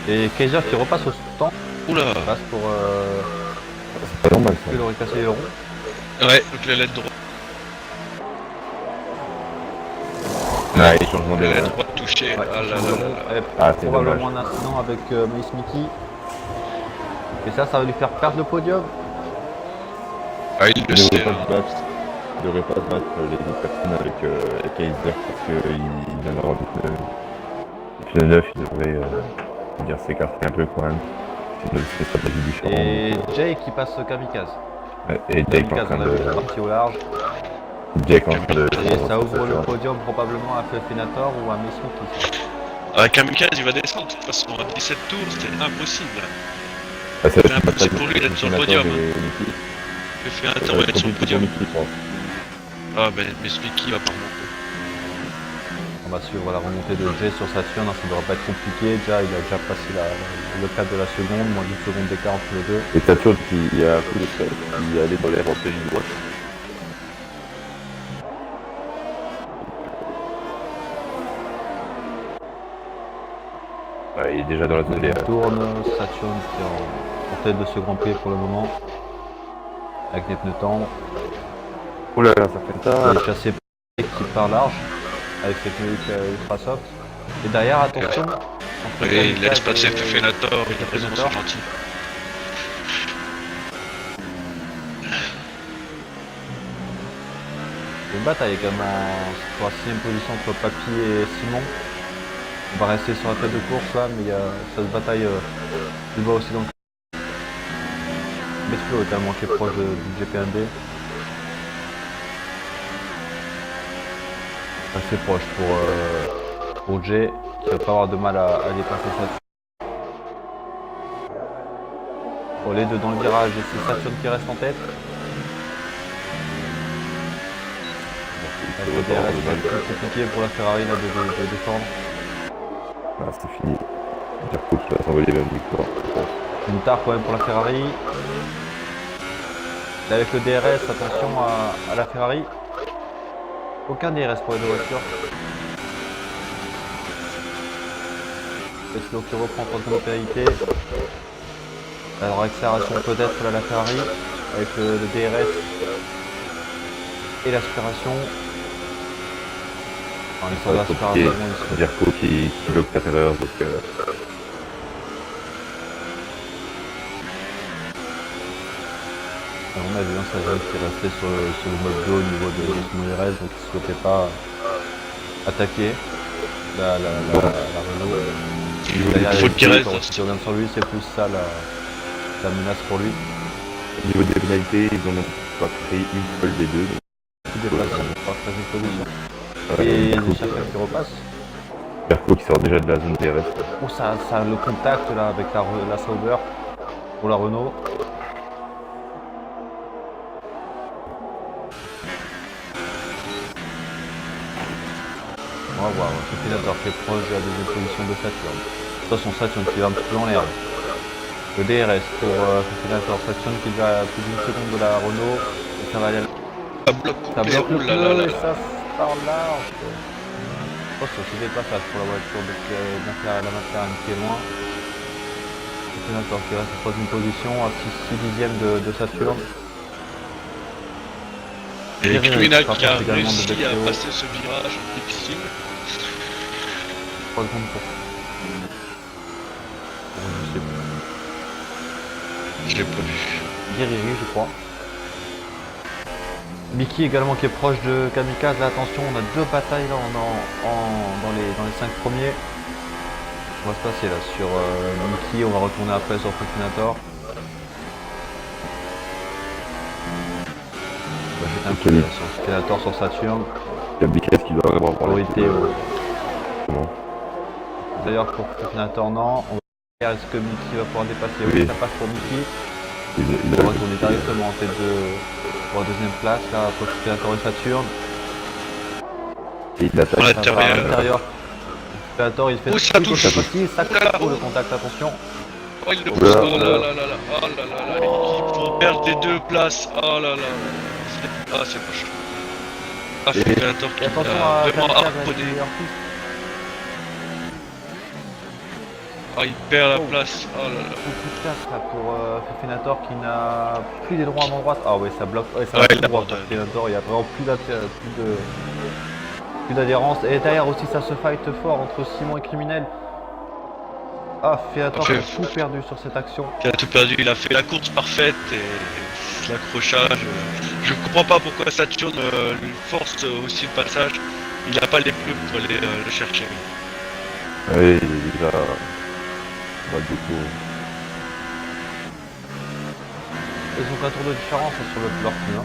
Et Kaiser qui repasse au stand. Oula. Passe pour C'est pas normal ça. il aurait cassé les ronds. Ouais, donc la lettre droite. Ouais, changement de... La droite touchée. Ouais, Ah là là là là. Ah, c'est probablement dommage. un incident avec Mace Mickey. Et ça va lui faire perdre le podium. Ah, il le Il sait. devrait pas Hein. se battre. Il devrait pas se battre les autres personnes avec Kaiser parce qu'il vient d'avoir des pneus neufs, il devrait dire s'écarter un peu quand même. C'est une stratégie différente. Et Jay qui passe Kamikaze. Et Jake en Kamikaze, train on a vu, de... parti au large. Jake en train de... Et ça ouvre le podium probablement à Fefinator ou à Mace Mickey. Ah, Kamikaze, il va descendre de toute façon. À 17 tours, c'était impossible. Ah, C'est impossible pour lui d'être sur le podium. Le Ça Fénator va va être être sur le compliqué pour podium. Mickey, je pense. Ah, ben, mais Mickey va pas remonter. On va suivre la remontée de Jay sur Saturn, ça ne devrait pas être compliqué. Déjà, il a déjà passé le cap de la seconde, moins d'une seconde d'écart entre les deux. Et Saturne qui a un coup de stress, qui allait dans l'air en pleine ligne droite. Ouais, il est déjà dans la zone Il des... tourne, Saturn qui est en tête de ce Grand Prix pour le moment. Avec les pneus tendres. Oh là là, ça fait ça. Il est chassé par qui part large avec ses pneus ultra soft. Et derrière, attention. entre Et il laisse Kamikaze passer et- Fénator, il a raison, Fénator. c'est gentil. Il y a une bataille également pour la 6ème position entre Papy et Simon. On va rester sur la tête de course là, mais il y a cette bataille du bas aussi dans le Betflow également qui est proche du GP1B. Assez proche pour Jay qui va pas avoir de mal à dépasser Saturn. Pour les deux dans le virage et c'est Saturn qui reste en tête. Avec le DRS, ça va être plus compliqué pour la Ferrari là, de défendre. Ah, c'est fini. Jarko qui va s'envoler même victoire, je pense. Une tare quand même pour la Ferrari. Là, avec le DRS, attention à la Ferrari. Aucun DRS pour les deux voitures. Vettel qui reprend en de pénalité. Alors accélération peut-être là la Ferrari avec le DRS et l'aspiration. Enfin, l'histoire de l'aspiration, il se Jarko qui bloque la terreur, donc... on a vu un Sajid qui restait sur le mode 2 au niveau de son DRS, donc il ne souhaitait pas attaquer la Renault. Il faut qu'il reste. Si on revient sur lui, c'est plus ça la menace pour lui. Au niveau des pénalités, ils en ont pas pris une seule des deux. Tout déplacé par sa position. Ouais, Et Jarko les chacun qui repasse. Jarko qui sort déjà de la zone DRS. Oh, ça le contact là avec la Sauber pour la Renault. On va voir, Fefinator qui est proche de la deuxième position de Saturn. De toute façon, Saturn qui va un petit peu en l'air. Le DRS pour Fefinator, Saturn qui est déjà à plus d'une seconde de la Renault. Et ça va aller. Ça bloque Ça complet. bloque le Oh là là pneu là et là. ça part large. Oh, c'est dépassage pour la voiture donc la McLaren qui est loin. Fefinator qui reste en troisième position à 6 dixièmes de Saturn. Et Kluina qui a également de réussi à Betflow. passer ce virage difficile. 3 secondes pour. Je l'ai pas vu. Guerrieri, je crois. Mickey également qui est proche de Kamikaze. Là, attention, on a deux batailles là, dans les 5 premiers. On va se passer là sur Mickey. On va retourner après sur Fefinator. On va jeter un coup Ok. là, sur Fefinator sur Saturn. Il y a Bikes qui doit vraiment prendre Priorité. Comment D'ailleurs, pour Fefinator, non. On va voir est-ce que Mickey va pouvoir dépasser. Oui. Oui, ça passe pour Mickey. il On va retourner directement en tête pour la deuxième place, là, après Fefinator et Saturn. il attaque. À Ça va l'intérieur. à l'intérieur. Fefinator, il fait Oh, ça touche. cette fois-ci, ça Oh là là. touche pour le contact, attention. Oh, il le Oh pousse. là Oh là là. là là là. Oh là là là. Il faut perdre les deux places. Oh là là. Ah, c'est moche. Ah, Et- Fénator Et qui attention a à vraiment Kamikaze avec harponné. les hors-pistes. Ah, il perd la place. Oh là là. Beaucoup de place là pour Fefinator qui n'a plus des droits avant droite. Ah ouais, ça bloque. Ouais, ça Ouais, va il tout droit abandonne. pour Fefinator. Il n'y a vraiment plus de Plus d'adhérence. Et derrière aussi, ça se fight fort entre Simon et Criminel. Ah, Feator Parfait. a tout perdu sur cette action. Il a tout perdu, il a fait la course parfaite et l'accrochage. Je comprends pas pourquoi Saturn lui force aussi le passage. Il n'a pas les pneus pour aller le chercher. Oui, il est déjà... Bah, du coup... Ils ont qu'un tour de différence sur leur pneu.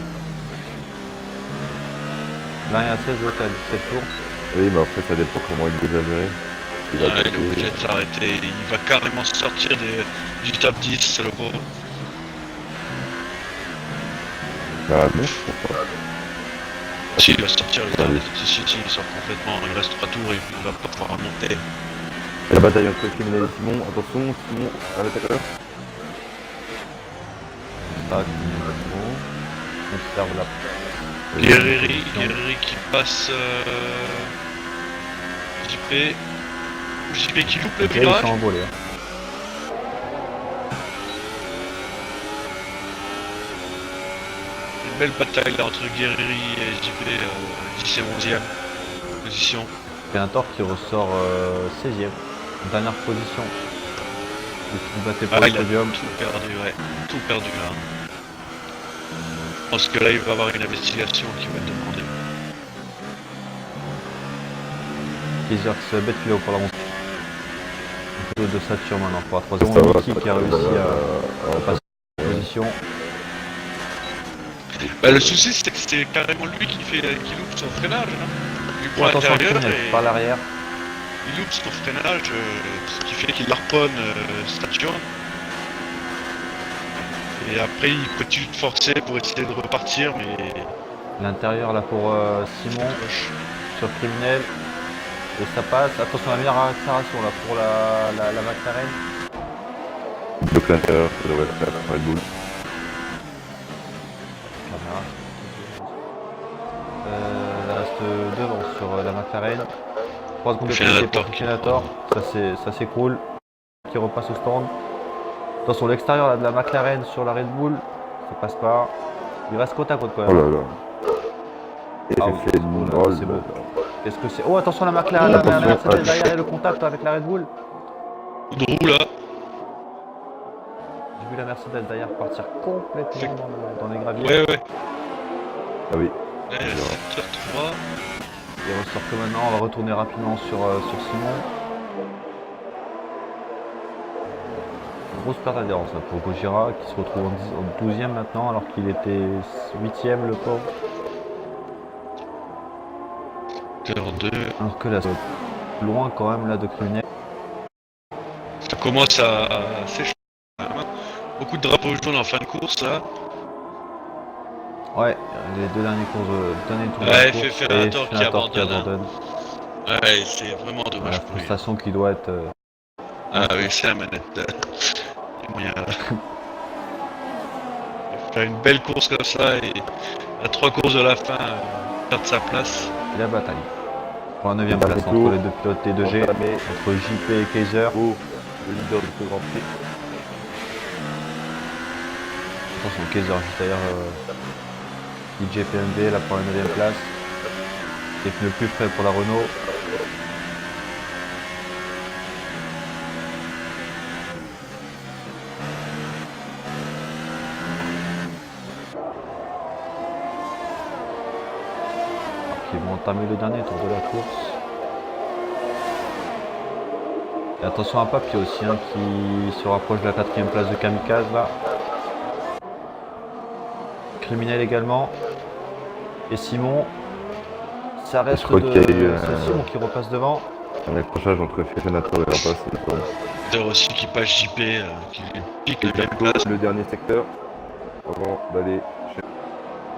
L'un est à 16, l'autre est à 17 tours. Oui, mais après, ça dépend comment il les a gérés. Il a Il est attaqué... obligé de s'arrêter, il va carrément sortir du top 10, c'est le gros. Ah non, je crois pas. Si, il va sortir le top Allez. 10, si, il sort complètement, il reste 3 tours et il va pas pouvoir remonter. La bataille entre Criminel et Simon, attention, Simon à l'attaqueur. Tac, bon. On serve la... Guerreri qui passe JP qui loupe le Ok, ils virage. sont envolés. Une belle bataille là entre Guerreri et JP, 10 et 11e position. Feator qui ressort 16ème. Dernière position. Il battait pour Ah, le il a podium. tout perdu, ouais. Tout perdu là. Je pense que là il va y avoir une investigation qui va être demandée. Kaiser qui se bête là pour la montée. Un peu de Saturn maintenant pour la Ça troisième. va, Mickey ça qui a va, réussi ça à passer en position. Bah, le souci c'est que c'est carrément lui qui loupe son freinage. Hein. Il Bon, prend attention, l'intérieur Criminel et par l'arrière. il loupe son freinage, ce qui fait qu'il harponne Saturn. Et après il continue de forcer pour essayer de repartir, mais L'intérieur là pour Simon Moche. sur Criminel. Et ça passe. Attention à la meilleure accélération là pour la McLaren. bloque l'intérieur, ça devrait faire Red Bull. Caméra. Elle reste devant sur la McLaren. 3 secondes de pénalité pour Feator. Ça s'écroule. Qui repasse au stand. Attention, l'extérieur là, de la McLaren sur la Red Bull. Ça passe pas. Il reste côte à côte quand Oh même. là là. Et Ah j'ai oui, fait une oh là, roll. c'est beau. Qu'est-ce que c'est? Oh, attention la McLaren, la Attention, Mercedes ouais. derrière et le contact avec la Red Bull. Coup de roue là. J'ai vu la Mercedes derrière partir complètement dans les graviers. Ouais. Ah oui. Là, il y a 7h03. Il ressort que maintenant, on va retourner rapidement sur Simon. Grosse perte d'adhérence là, pour Gojira qui se retrouve en 12ème maintenant alors qu'il était 8ème le pauvre. 7h02. Alors que là, c'est loin quand même là de Criminel. Ça commence à s'échauffer. Beaucoup de drapeaux jaunes en fin de course là. Ouais, les deux derniers tours de Ouais, la course. Feator qui Feator abandonne. Ouais, c'est vraiment La dommage pour lui. frustration qui doit être... Ah oui, c'est la manette. Il y a moyen là. Faire une belle course comme ça et à 3 courses de la fin, perdre sa place. la bataille. Pour la 9ème place Tour. entre les deux pilotes T2G, Entamé. entre JP et Kaiser. Oh, le leader de ce Grand Prix. Attention, Kaiser juste derrière DJ PMV là pour la 9ème place. Les pneus plus frais pour la Renault. Ils vont entamer le dernier tour de la course. Et attention à Papy aussi hein, qui se rapproche de la 4ème place de Kamikaze là. Criminel également. Et Simon. Ça reste Je crois de... qu'il y a eu, c'est Simon qui repasse devant. Un accrochage entre Feator et Rapace. D'ailleurs aussi qui passe JP qui pique Et la même bientôt place. le dernier secteur avant d'aller chez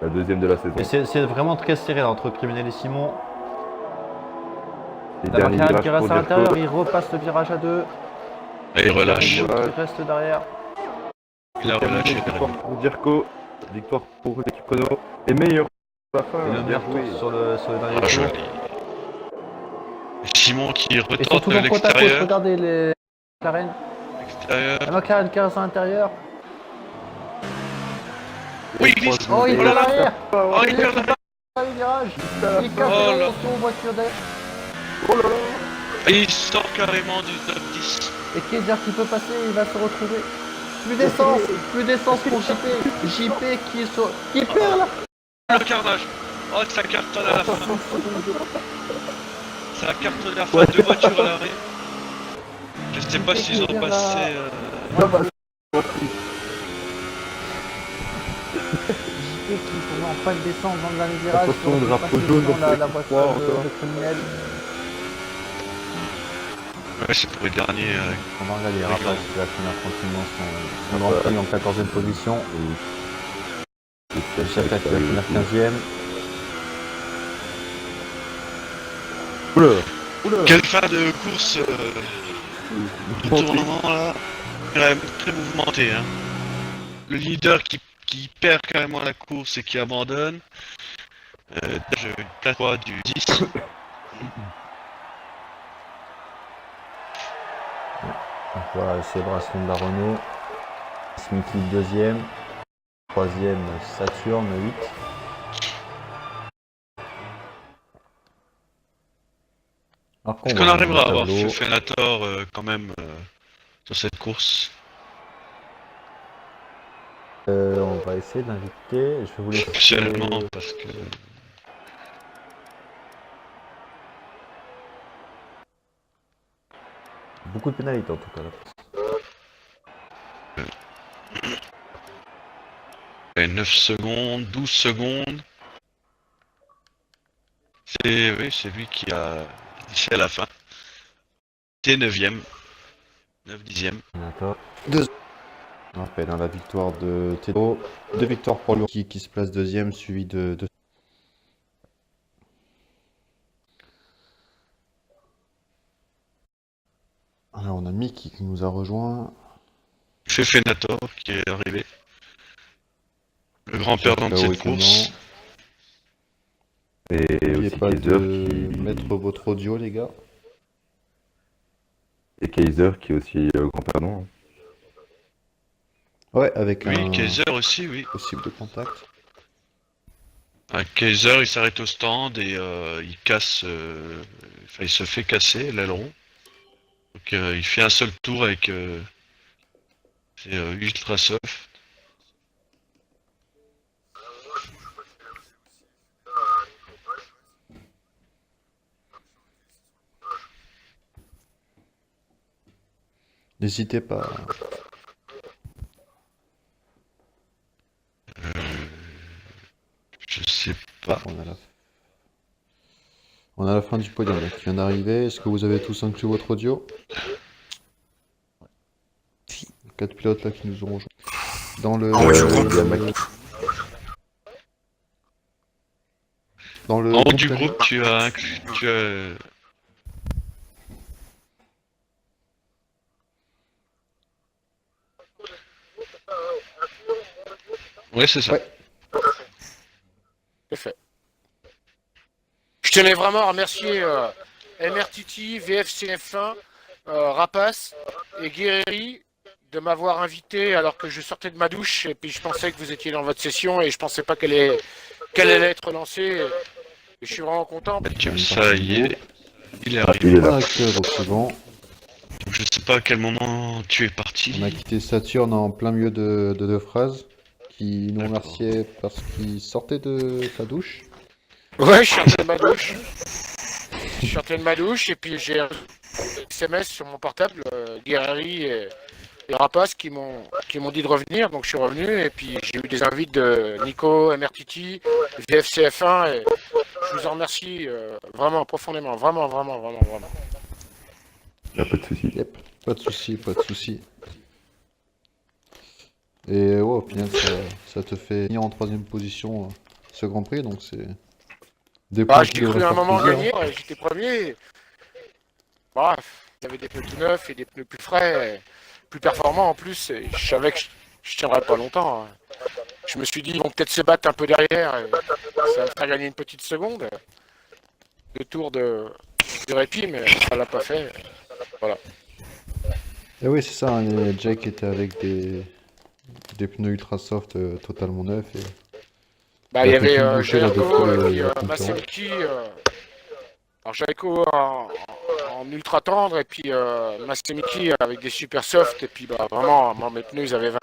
la deuxième de la saison. Et c'est vraiment très serré là, entre Criminel et Simon. Les La derniers McLaren qui virages reste pour à l'intérieur, Dirko. il repasse le virage à 2. Et il relâche. Qui reste derrière. Il a relâché. Victoire pour Dirko, victoire pour l'équipe Renault. Et meilleur pour la fin. Et le bien meilleur joué. tour sur le dernier Ah, tour. joli. Simon qui Et retente surtout dans côte à côte, l'extérieur. regardez les McLaren. L'extérieur. La McLaren qui reste à l'intérieur. Oui, il glisse. Oh, il Oh est à là là. l'arrière. Oh, il perd la les virages. Il casse Oh là. son voiture derrière. Et il sort carrément du top 10. Et Kaiser qui peut passer, il va se retrouver. Plus d'essence pour JP. JP qui est sur... qui perd là. Le carnage. Oh, ça cartonne à la fin. Ça cartonne à la fin. Deux voitures à l'arrêt. Je sais pas s'ils ont passé... JP qui sont en panne d'essence dans le dernier virage. Attention, drapeau jaune, la voiture de criminel. Ouais, c'est pour les derniers. On va regarder Rapace qui va finir tranquillement son Grand Prix en 14e position. Et Chaka qui va finir 15e. Oula. Quelle fin de course de tournament là. Très mouvementé. Hein. Le leader qui perd carrément la course et qui abandonne. Je place quoi du 10. Donc voilà, célébration de la Renault. Smithy 2e. 3e Saturn 8. Est-ce qu'on arrivera à avoir Fenator quand même sur cette course? On va essayer de l'inviter. Je vais vous laisser. Exceptionnellement, parce que... Beaucoup de pénalités en tout cas là. Et 9 secondes, 12 secondes. C'est lui qui a glissé à la fin. T'es 9ème. 9/10ème. D'accord. On rappelle la victoire de Tedo. 2 victoires pour lui qui se place 2ème, suivi de... Alors on a Mickey qui nous a rejoint. C'est Fenator qui est arrivé. Le grand perdant de cette course. Et N'oubliez aussi pas Kaiser de qui... mettre votre audio les gars. Et Kaiser qui est aussi grand perdant. Hein. Ouais, avec Oui, un Kaiser aussi, oui. possible de contact. Kaiser, il s'arrête au stand et il casse... Enfin, il se fait casser l'aileron. Donc il fait un seul tour avec... c'est ultra soft. N'hésitez pas. Je sais pas. On a la fin du podium là, qui vient d'arriver. Est-ce que vous avez tous inclus votre audio? 4 pilotes là qui nous ont rejoints. Dans le... Dans le... En haut du groupe, tu as inclus... Ouais, c'est ça. Ouais. C'est fait. Je tenais vraiment à remercier MRTT, VFCF1, Rapace et Guerreri de m'avoir invité alors que je sortais de ma douche et puis je pensais que vous étiez dans votre session et je pensais pas qu'elle allait être lancée. Et je suis vraiment content. Ça y est, il est arrivé. Il est là. Au suivant. Je sais pas à quel moment tu es parti. On a quitté Saturne en plein milieu de deux phrases. Qui nous remerciait parce qu'il sortait de sa douche. Ouais, je sortais de ma douche. Je sortais de ma douche et puis j'ai un SMS sur mon portable, Guerreri et Rapace qui m'ont dit de revenir, donc je suis revenu et puis j'ai eu des invites de Nico, MRTT, VFCF1 et je vous en remercie vraiment profondément, vraiment. Y a pas de souci. Yep, pas de souci. Et ouais, au final, ça te fait finir en 3ème position ce Grand Prix, donc c'est des points J'ai qui cru devraient à un faire moment plaisir. gagner, j'étais premier. Bref, j'avais des pneus tout neufs et des pneus plus frais, plus performants en plus, et je savais que je tiendrais pas longtemps. Je me suis dit, ils vont peut-être se battre un peu derrière, et ça va me faire gagner une petite seconde. Le tour de répit, mais ça l'a pas fait. Voilà. Et oui, c'est ça, hein, Jake était avec des pneus ultra soft totalement neufs et Bah, il y La avait Poutine bouchée, là, Jairko et depuis puis la concurrence. Massemiki. Alors Jairko en ultra tendre et puis Massemiki avec des super soft. Et puis bah, vraiment, moi, mes pneus, ils avaient 20.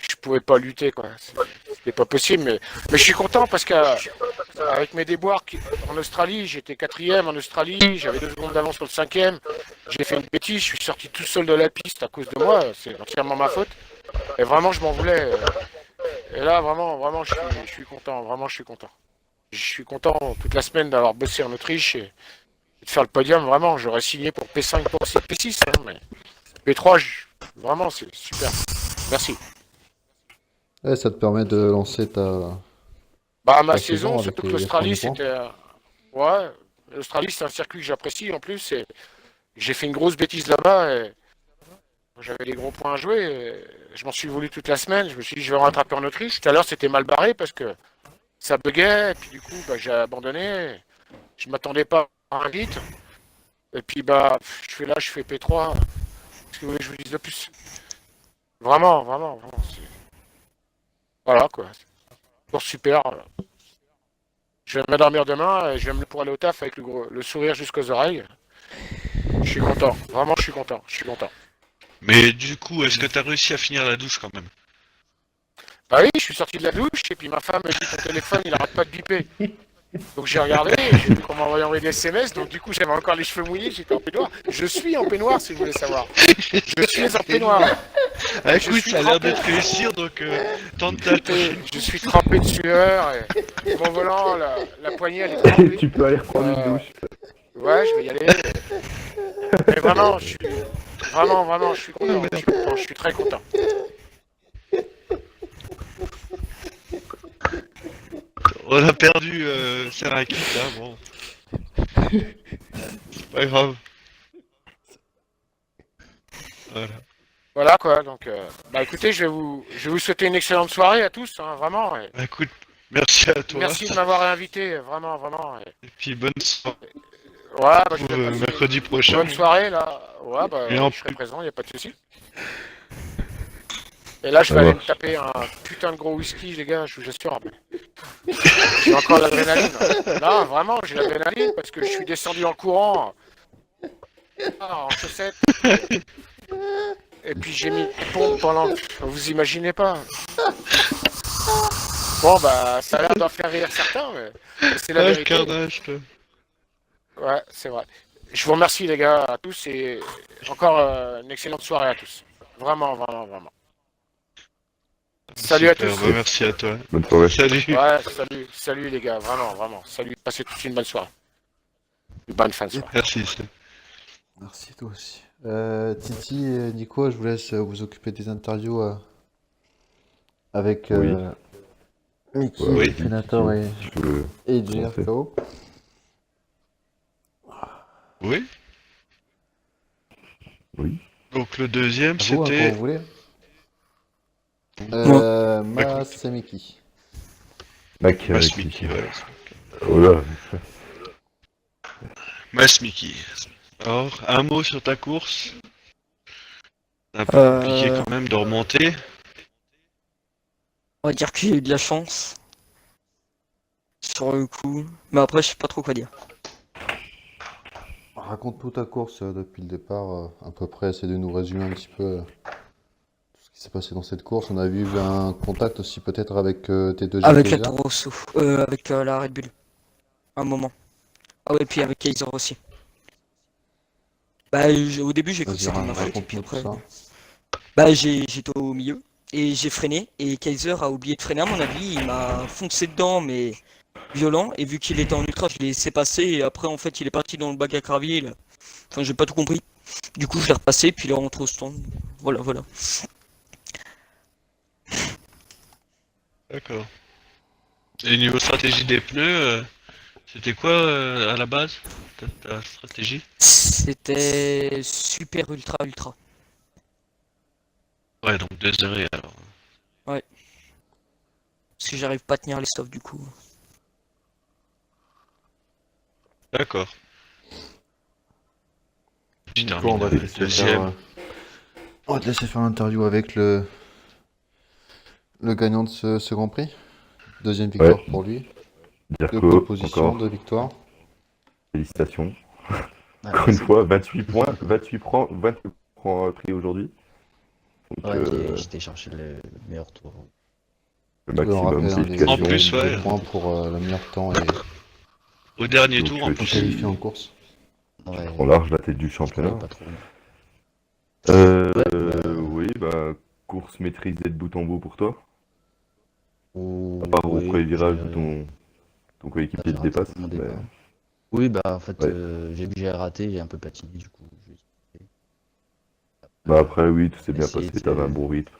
Je pouvais pas lutter, quoi. C'était pas possible. Mais je suis content parce que avec mes déboires en Australie, j'étais quatrième en Australie. J'avais 2 secondes d'avance sur le cinquième. J'ai fait une bêtise. Je suis sorti tout seul de la piste à cause de moi. C'est entièrement ma faute. Et vraiment, je m'en voulais. Et là, vraiment, je suis content. Vraiment, je suis content. Je suis content toute la semaine d'avoir bossé en Autriche et de faire le podium. Vraiment, j'aurais signé pour P5, pour P6. Hein, mais P3, vraiment, c'est super. Merci. Ouais, ça te permet de lancer ta, Bah, ma ta saison, saison avec surtout que les l'Australie, premiers points. c'était. Ouais, l'Australie, c'est un circuit que j'apprécie en plus. Et j'ai fait une grosse bêtise là-bas. Et j'avais des gros points à jouer. Et je m'en suis voulu toute la semaine. Je me suis dit, je vais rattraper en Autriche. Tout à l'heure, c'était mal barré parce que ça buguait. Et puis, du coup, bah, j'ai abandonné. Je m'attendais pas à un vite. Et puis, bah, je fais P3. Qu'est-ce que vous voulez que je vous dise de plus? Vraiment. Voilà, quoi. Course super. Je vais m'endormir demain et je vais me pour aller au taf avec le sourire jusqu'aux oreilles. Je suis content. Vraiment, je suis content. Mais du coup, est-ce que t'as réussi à finir la douche quand même? Bah oui, je suis sorti de la douche et puis ma femme me dit ton téléphone il arrête pas de biper. Donc j'ai regardé, j'ai vu qu'on m'envoyait envoyer des SMS, donc du coup j'avais encore les cheveux mouillés, j'étais en peignoir. Je suis en peignoir si vous voulez savoir. Je suis en peignoir. Ah Je écoute, suis ça a l'air trempé. de te réussir, donc tente ta prochaine. Je suis trempé de sueur et mon volant, la poignée elle est trempée. Tu peux aller reprendre une Euh, douche. Ouais, je vais y aller. Mais vraiment, je suis content. Je suis très content. On a perdu Sarakit, là, bon. C'est pas grave. Voilà. Voilà quoi, donc bah écoutez, je vais vous souhaiter une excellente soirée à tous, hein, vraiment. Et Bah, écoute, merci à toi. merci de m'avoir invité, vraiment. Et puis bonne soirée Ouais, bah, je pour vais passer mercredi une prochain. bonne soirée là. Ouais, bah Et en je serai plus- présent, y a pas de souci. Et là, je Ça vais aller me marche. taper un putain de gros whisky, les gars, je vous assure. Mais j'ai encore l'adrénaline. Non, vraiment, j'ai l'adrénaline parce que je suis descendu en courant, en chaussettes. Et puis j'ai mis une pompe pendant. Vous imaginez pas. Bon, bah, ça a l'air d'en faire rire certains, mais c'est la Ah, le vérité. carnage, toi. Ouais, c'est vrai. Je vous remercie, les gars, à tous, et encore une excellente soirée à tous. Vraiment. Salut à Super, tous. bah, merci à toi. Bonne soirée. Salut. Ouais, salut les gars, vraiment. Salut, passez tous une bonne soirée. Une bonne fin de soirée. Merci. Merci toi aussi. Titi et Nico, je vous laisse vous occuper des interviews avec Oui. Mickey, Ouais, Oui. vas-y, Senator si tu veux. et commencer. JRKO. Oui. Oui. Donc le deuxième, À vous, hein, quand c'était... vous voulez. D'accord. Mas et Mickey. Mac avec Mickey, Mickey. voilà. Oh là. Mas Mickey. Alors, un mot sur ta course. C'est un peu compliqué quand même de remonter. On va dire que j'ai eu de la chance sur le coup, mais après je sais pas trop quoi dire. Raconte-nous ta course depuis le départ, à peu près, essaie de nous résumer un petit peu tout ce qui s'est passé dans cette course. On a vu un contact aussi peut-être avec tes deux Avec la Kaiser. Toro Rosso, avec la Red Bull, un moment. Ah ouais, puis avec Kaiser aussi. Bah, au début j'ai cru que Vas-y, c'était de ma faute, et puis raconte-nous tout après. ça. Bah, j'étais au milieu et j'ai freiné, et Kaiser a oublié de freiner à mon avis, il m'a foncé dedans, mais violent, et vu qu'il était en ultra, je l'ai laissé passer, et après en fait il est parti dans le bac à gravier, là. Enfin, j'ai pas tout compris. Du coup, je l'ai repassé, puis il est rentré au stand. Voilà. D'accord. Et niveau stratégie des pneus, c'était quoi à la base ta stratégie? C'était super ultra. Ouais, donc désolé alors. Parce que j'arrive pas à tenir les stops du coup. D'accord. Je Nico, on termine va te le laisser deuxième. on va te laisser faire l'interview avec le gagnant de ce Grand Prix. Deuxième victoire Ouais. pour lui. Deux Dirko, pole positions, encore, 2 victoires. félicitations. Ah, Encore une merci. fois, 28 points, 28 points pris aujourd'hui. Donc, Ouais, j'étais chercher le meilleur tour. le Oui, on maximum, rappelle hein, les, En félicitations. plus, ouais. les points pour le meilleur temps et Au dernier Donc, tour, en tu plus. qualifié en course. Ouais, prends large la tête du je croyais championnat. pas trop. Oui, bah, course maîtrisée de bout en bout pour toi. À part au Oui, premier virage où j'ai ton coéquipier te raté dépasse. mon Mais, départ. Oui, bah en fait, ouais. j'ai vu que j'ai raté, j'ai un peu patiné du coup. Bah, après, oui, tout s'est On a bien essayé passé, de t'avais un bon rythme.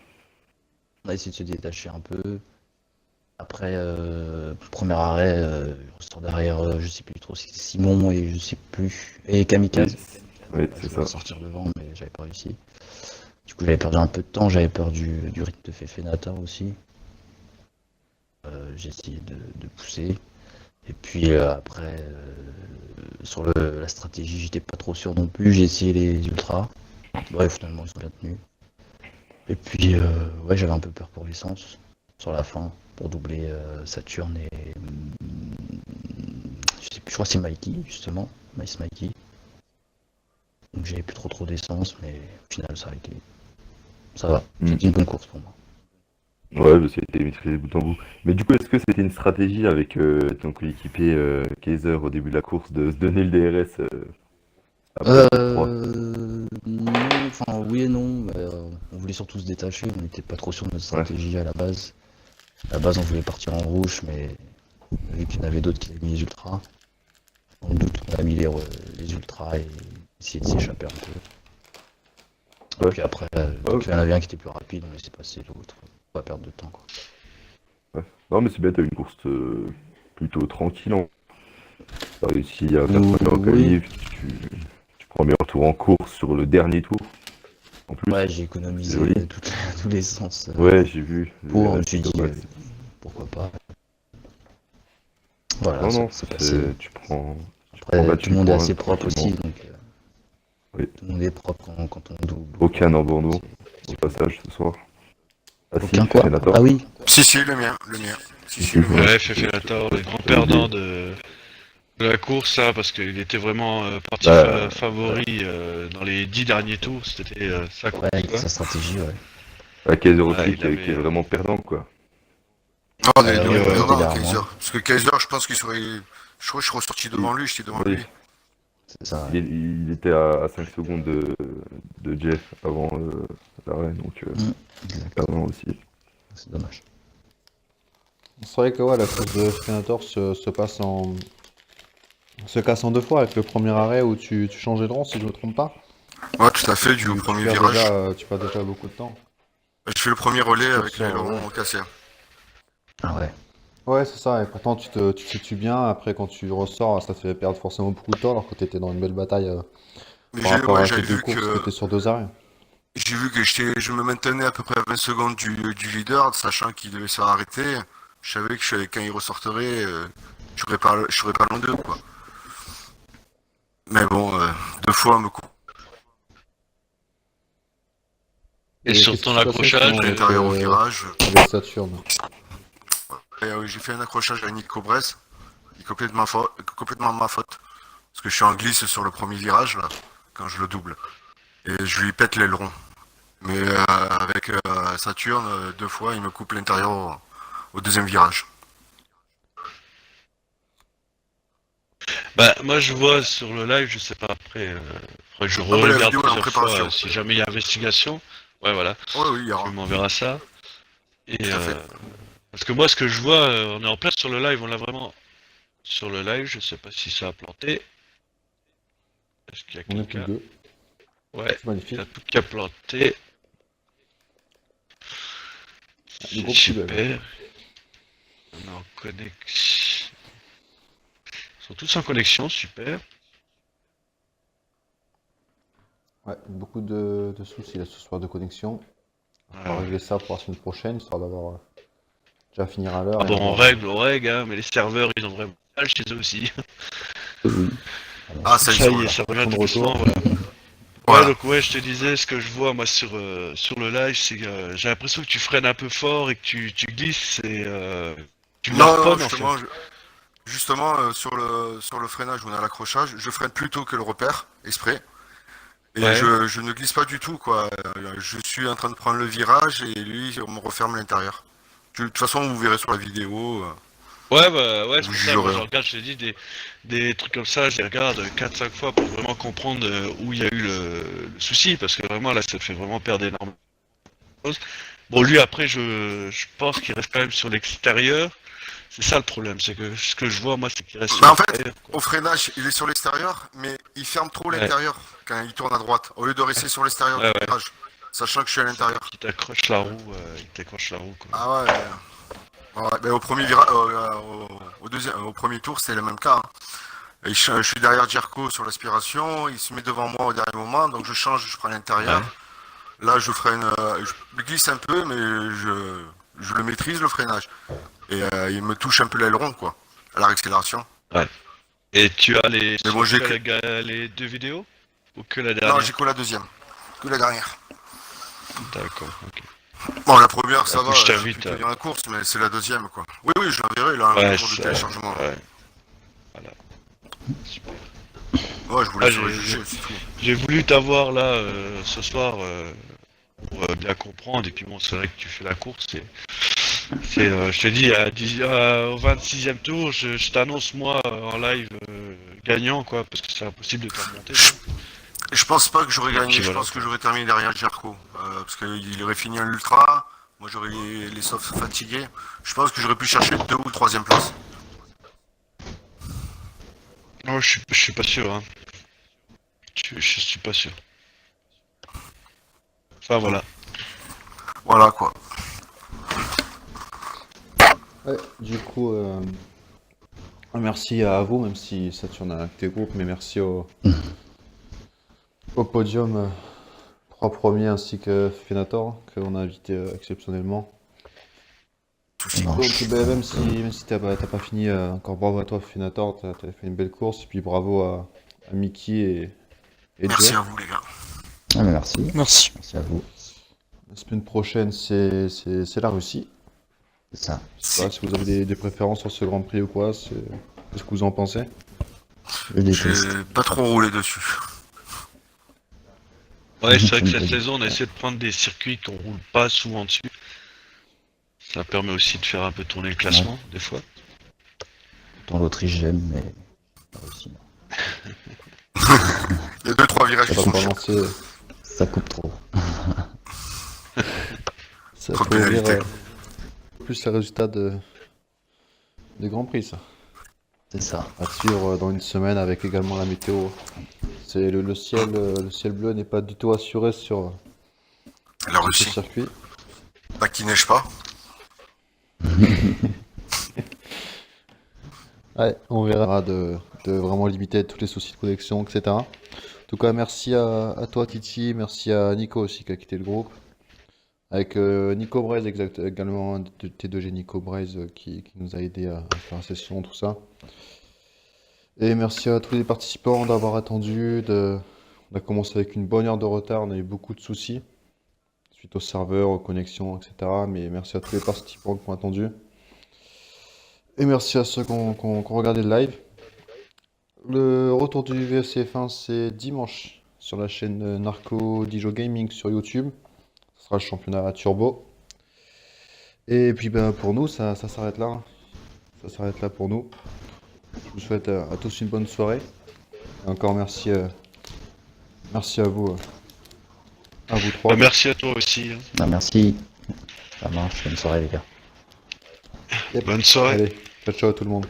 on a essayé de se détacher un peu. Après, premier arrêt, ressort derrière, je sais plus trop si c'est Simon et je sais plus. Et Kamikaze. Oui, Je c'est voulais ça. sortir devant, mais j'avais pas réussi. Du coup, j'avais perdu un peu de temps, j'avais peur du rythme de Fefenata aussi. J'ai essayé de pousser. Et puis après, sur la stratégie, j'étais pas trop sûr non plus. J'ai essayé les ultras. Bref, finalement, ils sont bien tenus. Et puis, ouais, j'avais un peu peur pour l'essence sur la fin pour doubler Saturne et je sais plus, je crois que c'est Mikey justement, Mice Mikey. Donc j'avais plus trop d'essence, mais au final ça a été, ça va. Mm. C'était une bonne course pour moi. Ouais, bah, c'était maîtrisé de bout en bout. Mais du coup, est-ce que c'était une stratégie avec ton coéquipier Kaiser au début de la course de se donner le DRS après le 3? Non, enfin oui et non. Mais, on voulait surtout se détacher, on n'était pas trop sûr de notre stratégie à la base. À la base, on voulait partir en rouge, mais vu qu'il y en avait d'autres qui avaient mis les ultras, dans le doute, on a mis les ultras et essayer de s'échapper un peu. Et Ouais. puis après, vu qu'il y en avait un qui était plus rapide, on laissait passer l'autre. Pas perdre de temps, quoi. Non, mais c'est bien, t'as eu une course plutôt tranquille. T'as réussi à faire Oui. premier en qualif, tu prends meilleur tour en course sur le dernier tour. En plus, Ouais, j'ai c'est économisé joli. tous les sens. Ouais, j'ai vu. Pour, je Le me suis dit, Domax. pourquoi pas. Voilà, Non, ça non, s'est passé. tu prends Après, 28 tout le monde est points assez propre aussi, tranquillement. donc Oui. tout le monde est propre quand on double. Aucun abandon au passage ce soir. Ah si, Aucun quoi? Senator. Ah oui, Si, le mien. Si, le mien. Ouais, Fefelator, le grand perdant de la course, là, parce qu'il était vraiment parti Bah, favori dans les 10 derniers tours. C'était sa course, ouais, avec quoi. sa stratégie, ouais. la Kaiser Ouais, aussi il qui avait- est vraiment perdant quoi. Ah, on est Ouais, deux ouais, mêmes perdants, Télérama. Kaiser. Parce que Kaiser, je pense qu'il serait. Je crois que je suis ressorti devant lui, j'étais devant Oui. lui. C'est ça. Il, il était à 5 secondes de Jeff avant l'arrêt, donc Exact. perdant aussi. C'est dommage. C'est vrai que ouais, la course de Frenator se casse en 2 fois avec le premier arrêt où tu changeais de rang si je me trompe pas. Ouais, tout à fait, du Tu premier perds virage. tu perds déjà beaucoup de temps. Je fais le premier relais avec Sur- l'aileron cassé. Ah ouais. Ouais, c'est ça, et pourtant tu te situes bien, après quand tu ressors, ça te fait perdre forcément beaucoup de temps alors que tu étais dans une belle bataille Mais par rapport à j'avais tes deux vu courses qui que. étaient sur 2 arrêts. J'ai vu que je me maintenais à peu près à 20 secondes du leader, sachant qu'il devait se faire arrêter. Je savais que quand il ressortirait, je serais pas loin d'eux, quoi. Mais bon, 2 fois, me coupe Et qu'est-ce sur qui ton se passait accrochage, sinon à l'intérieur au virage. avec Saturne? Et, j'ai fait un accrochage à Nico Bress, qui est complètement ma faute. Parce que je suis en glisse sur le premier virage, là, quand je le double. Et je lui pète l'aileron. Mais avec Saturne, 2 fois, il me coupe l'intérieur au deuxième virage. bah, moi je vois sur le live, je sais pas après, faudrait que je mais la regarde vidéo est en plusieurs préparation. fois si jamais il y a investigation. Ouais, voilà, Ouais, oui, il y tu aura. m'enverras ça. Et Tout à fait. parce que moi, ce que je vois, on est en plein sur le live, on l'a vraiment sur le live. Je sais pas si ça a planté. Est-ce qu'il y a On est plus quelqu'un? que deux, Ouais, c'est magnifique. il y a tout qui a planté. Le gros petit bug. Super. On est en connexion. Ils sont tous en connexion, super. Ouais, beaucoup de soucis là ce soir de connexion. On va Ouais. régler ça pour la semaine prochaine, histoire d'avoir déjà finir à l'heure. Ah et bon, on avoir- règle, hein, mais les serveurs, ils ont vraiment mal chez eux aussi. Ah, ça, ils Ça sont y est, là. ça revient Ils sont tout de doucement, retour. voilà. Ouais, Voilà. donc ouais, je te disais, ce que je vois moi sur le live, c'est que j'ai l'impression que tu freines un peu fort et que tu glisses. Et Tu me Non, non, harponnes, en fait. justement, sur le freinage où on a l'accrochage, je freine plus tôt que le repère, exprès. Et Ouais. je ne glisse pas du tout, quoi. Je suis en train de prendre le virage et lui, on me referme l'intérieur. De toute façon, vous verrez sur la vidéo, Ouais, bah, ouais, c'est vous pour ça, moi jugerez. je regarde, je t'ai dit, des trucs comme ça, je les regarde 4-5 fois pour vraiment comprendre où il y a eu le souci, parce que vraiment là, ça te fait vraiment perdre énormément de choses. Bon, lui, après, je pense qu'il reste quand même sur l'extérieur. C'est ça le problème, c'est que ce que je vois, moi, c'est qu'il reste sur Bah, en fait, l'extérieur, quoi. au freinage, il est sur l'extérieur, mais il ferme trop Ouais, l'intérieur quand il tourne à droite, au lieu de rester sur l'extérieur du ouais, ouais. virage, sachant que je suis à l'intérieur. Il t'accroche la roue, il t'accroche la roue, quoi. Ah ouais. Ouais, mais au premier virage, au deuxième, au premier tour, c'est le même cas, hein. Et je suis derrière Jerko sur l'aspiration, il se met devant moi au dernier moment, donc je change, je prends l'intérieur. Ouais. Là, je freine, je glisse un peu, mais je le maîtrise le freinage. Et il me touche un peu l'aileron, quoi, à la réaccélération. Ouais. Et tu as les, Mais bon, les deux vidéos? Ou que la non, dernière? j'ai que la deuxième, que la dernière. D'accord, ok. Bon, la première, ça Écoute, va, je je peux t'invite. tenir la course, mais c'est la deuxième, quoi. Oui, oui, je l'enverrai, là, Ouais, un jour de téléchargement. ouais. Voilà. Super. Ouais, je vous Ah, laisserai juger, c'est tout. j'ai voulu t'avoir là ce soir pour bien comprendre. Et puis bon, c'est vrai que tu fais la course. Je te dis, au 26e tour, je t'annonce moi en live gagnant, quoi, parce que c'est impossible de te remonter. Je pense pas que j'aurais Et gagné, puis je voilà. pense que j'aurais terminé derrière Jerko. Parce qu'il aurait fini un ultra, moi j'aurais les softs fatigués. Je pense que j'aurais pu chercher 2 ou 3e place. Non, je suis pas sûr, hein. Je suis pas sûr. Enfin voilà. Voilà, quoi. Ouais, du coup, merci à vous, même si ça tu en as avec tes groupes, mais merci au podium, 3 premiers ainsi que Fenator, qu'on a invité exceptionnellement. Souci. Non. Donc, ben, même si t'as pas fini, encore bravo à toi, Fenator, t'as fait une belle course, et puis bravo à Mickey et Merci Jay. à vous, les gars. Ah, mais merci. Merci. Merci à vous. La semaine prochaine, c'est la Russie. C'est ça. Je sais pas si vous avez des préférences sur ce Grand Prix ou quoi, qu'est-ce que vous en pensez? Je déteste. J'ai pas trop roulé dessus. Ouais, c'est vrai que J'aime cette pas. saison, on a essayé de prendre des circuits qu'on roule pas souvent dessus. Ça permet aussi de faire un peu tourner le classement, des fois. Dans l'Autriche, j'aime, mais pas aussi. Il y a 2-3 virages Ça qui va sont pas chiants. lancer, Ça coupe trop. ça Trop de peut ouvrir pénalités. plus les résultats de Grand Prix, ça. C'est ça. À suivre dans une semaine avec également la météo. C'est le ciel bleu n'est pas du tout assuré sur La ce Russie. circuit. Bah, qui neige pas. Ouais, on verra de vraiment limiter tous les soucis de connexion, etc. En tout cas, merci à toi Titi, merci à Nico aussi qui a quitté le groupe. Avec Nico Braise également, T2G Nico Braise qui nous a aidé à faire la session, tout ça. Et merci à tous les participants d'avoir attendu. On a commencé avec une bonne heure de retard, on a eu beaucoup de soucis suite au serveur, aux connexions, etc. Mais merci à tous les participants qui ont attendu. Et merci à ceux qui ont regardé le live. Le retour du VFCF1, c'est dimanche sur la chaîne Narco Dijo Gaming sur YouTube. Ce sera le championnat turbo. Et puis ben, pour nous, ça s'arrête là. Ça s'arrête là pour nous. Je vous souhaite à tous une bonne soirée. Et encore merci à vous trois. Bah, merci à toi aussi, hein. Ah, merci. Ça marche. Bonne soirée, les gars. Yep. Bonne soirée. Allez, ciao ciao à tout le monde.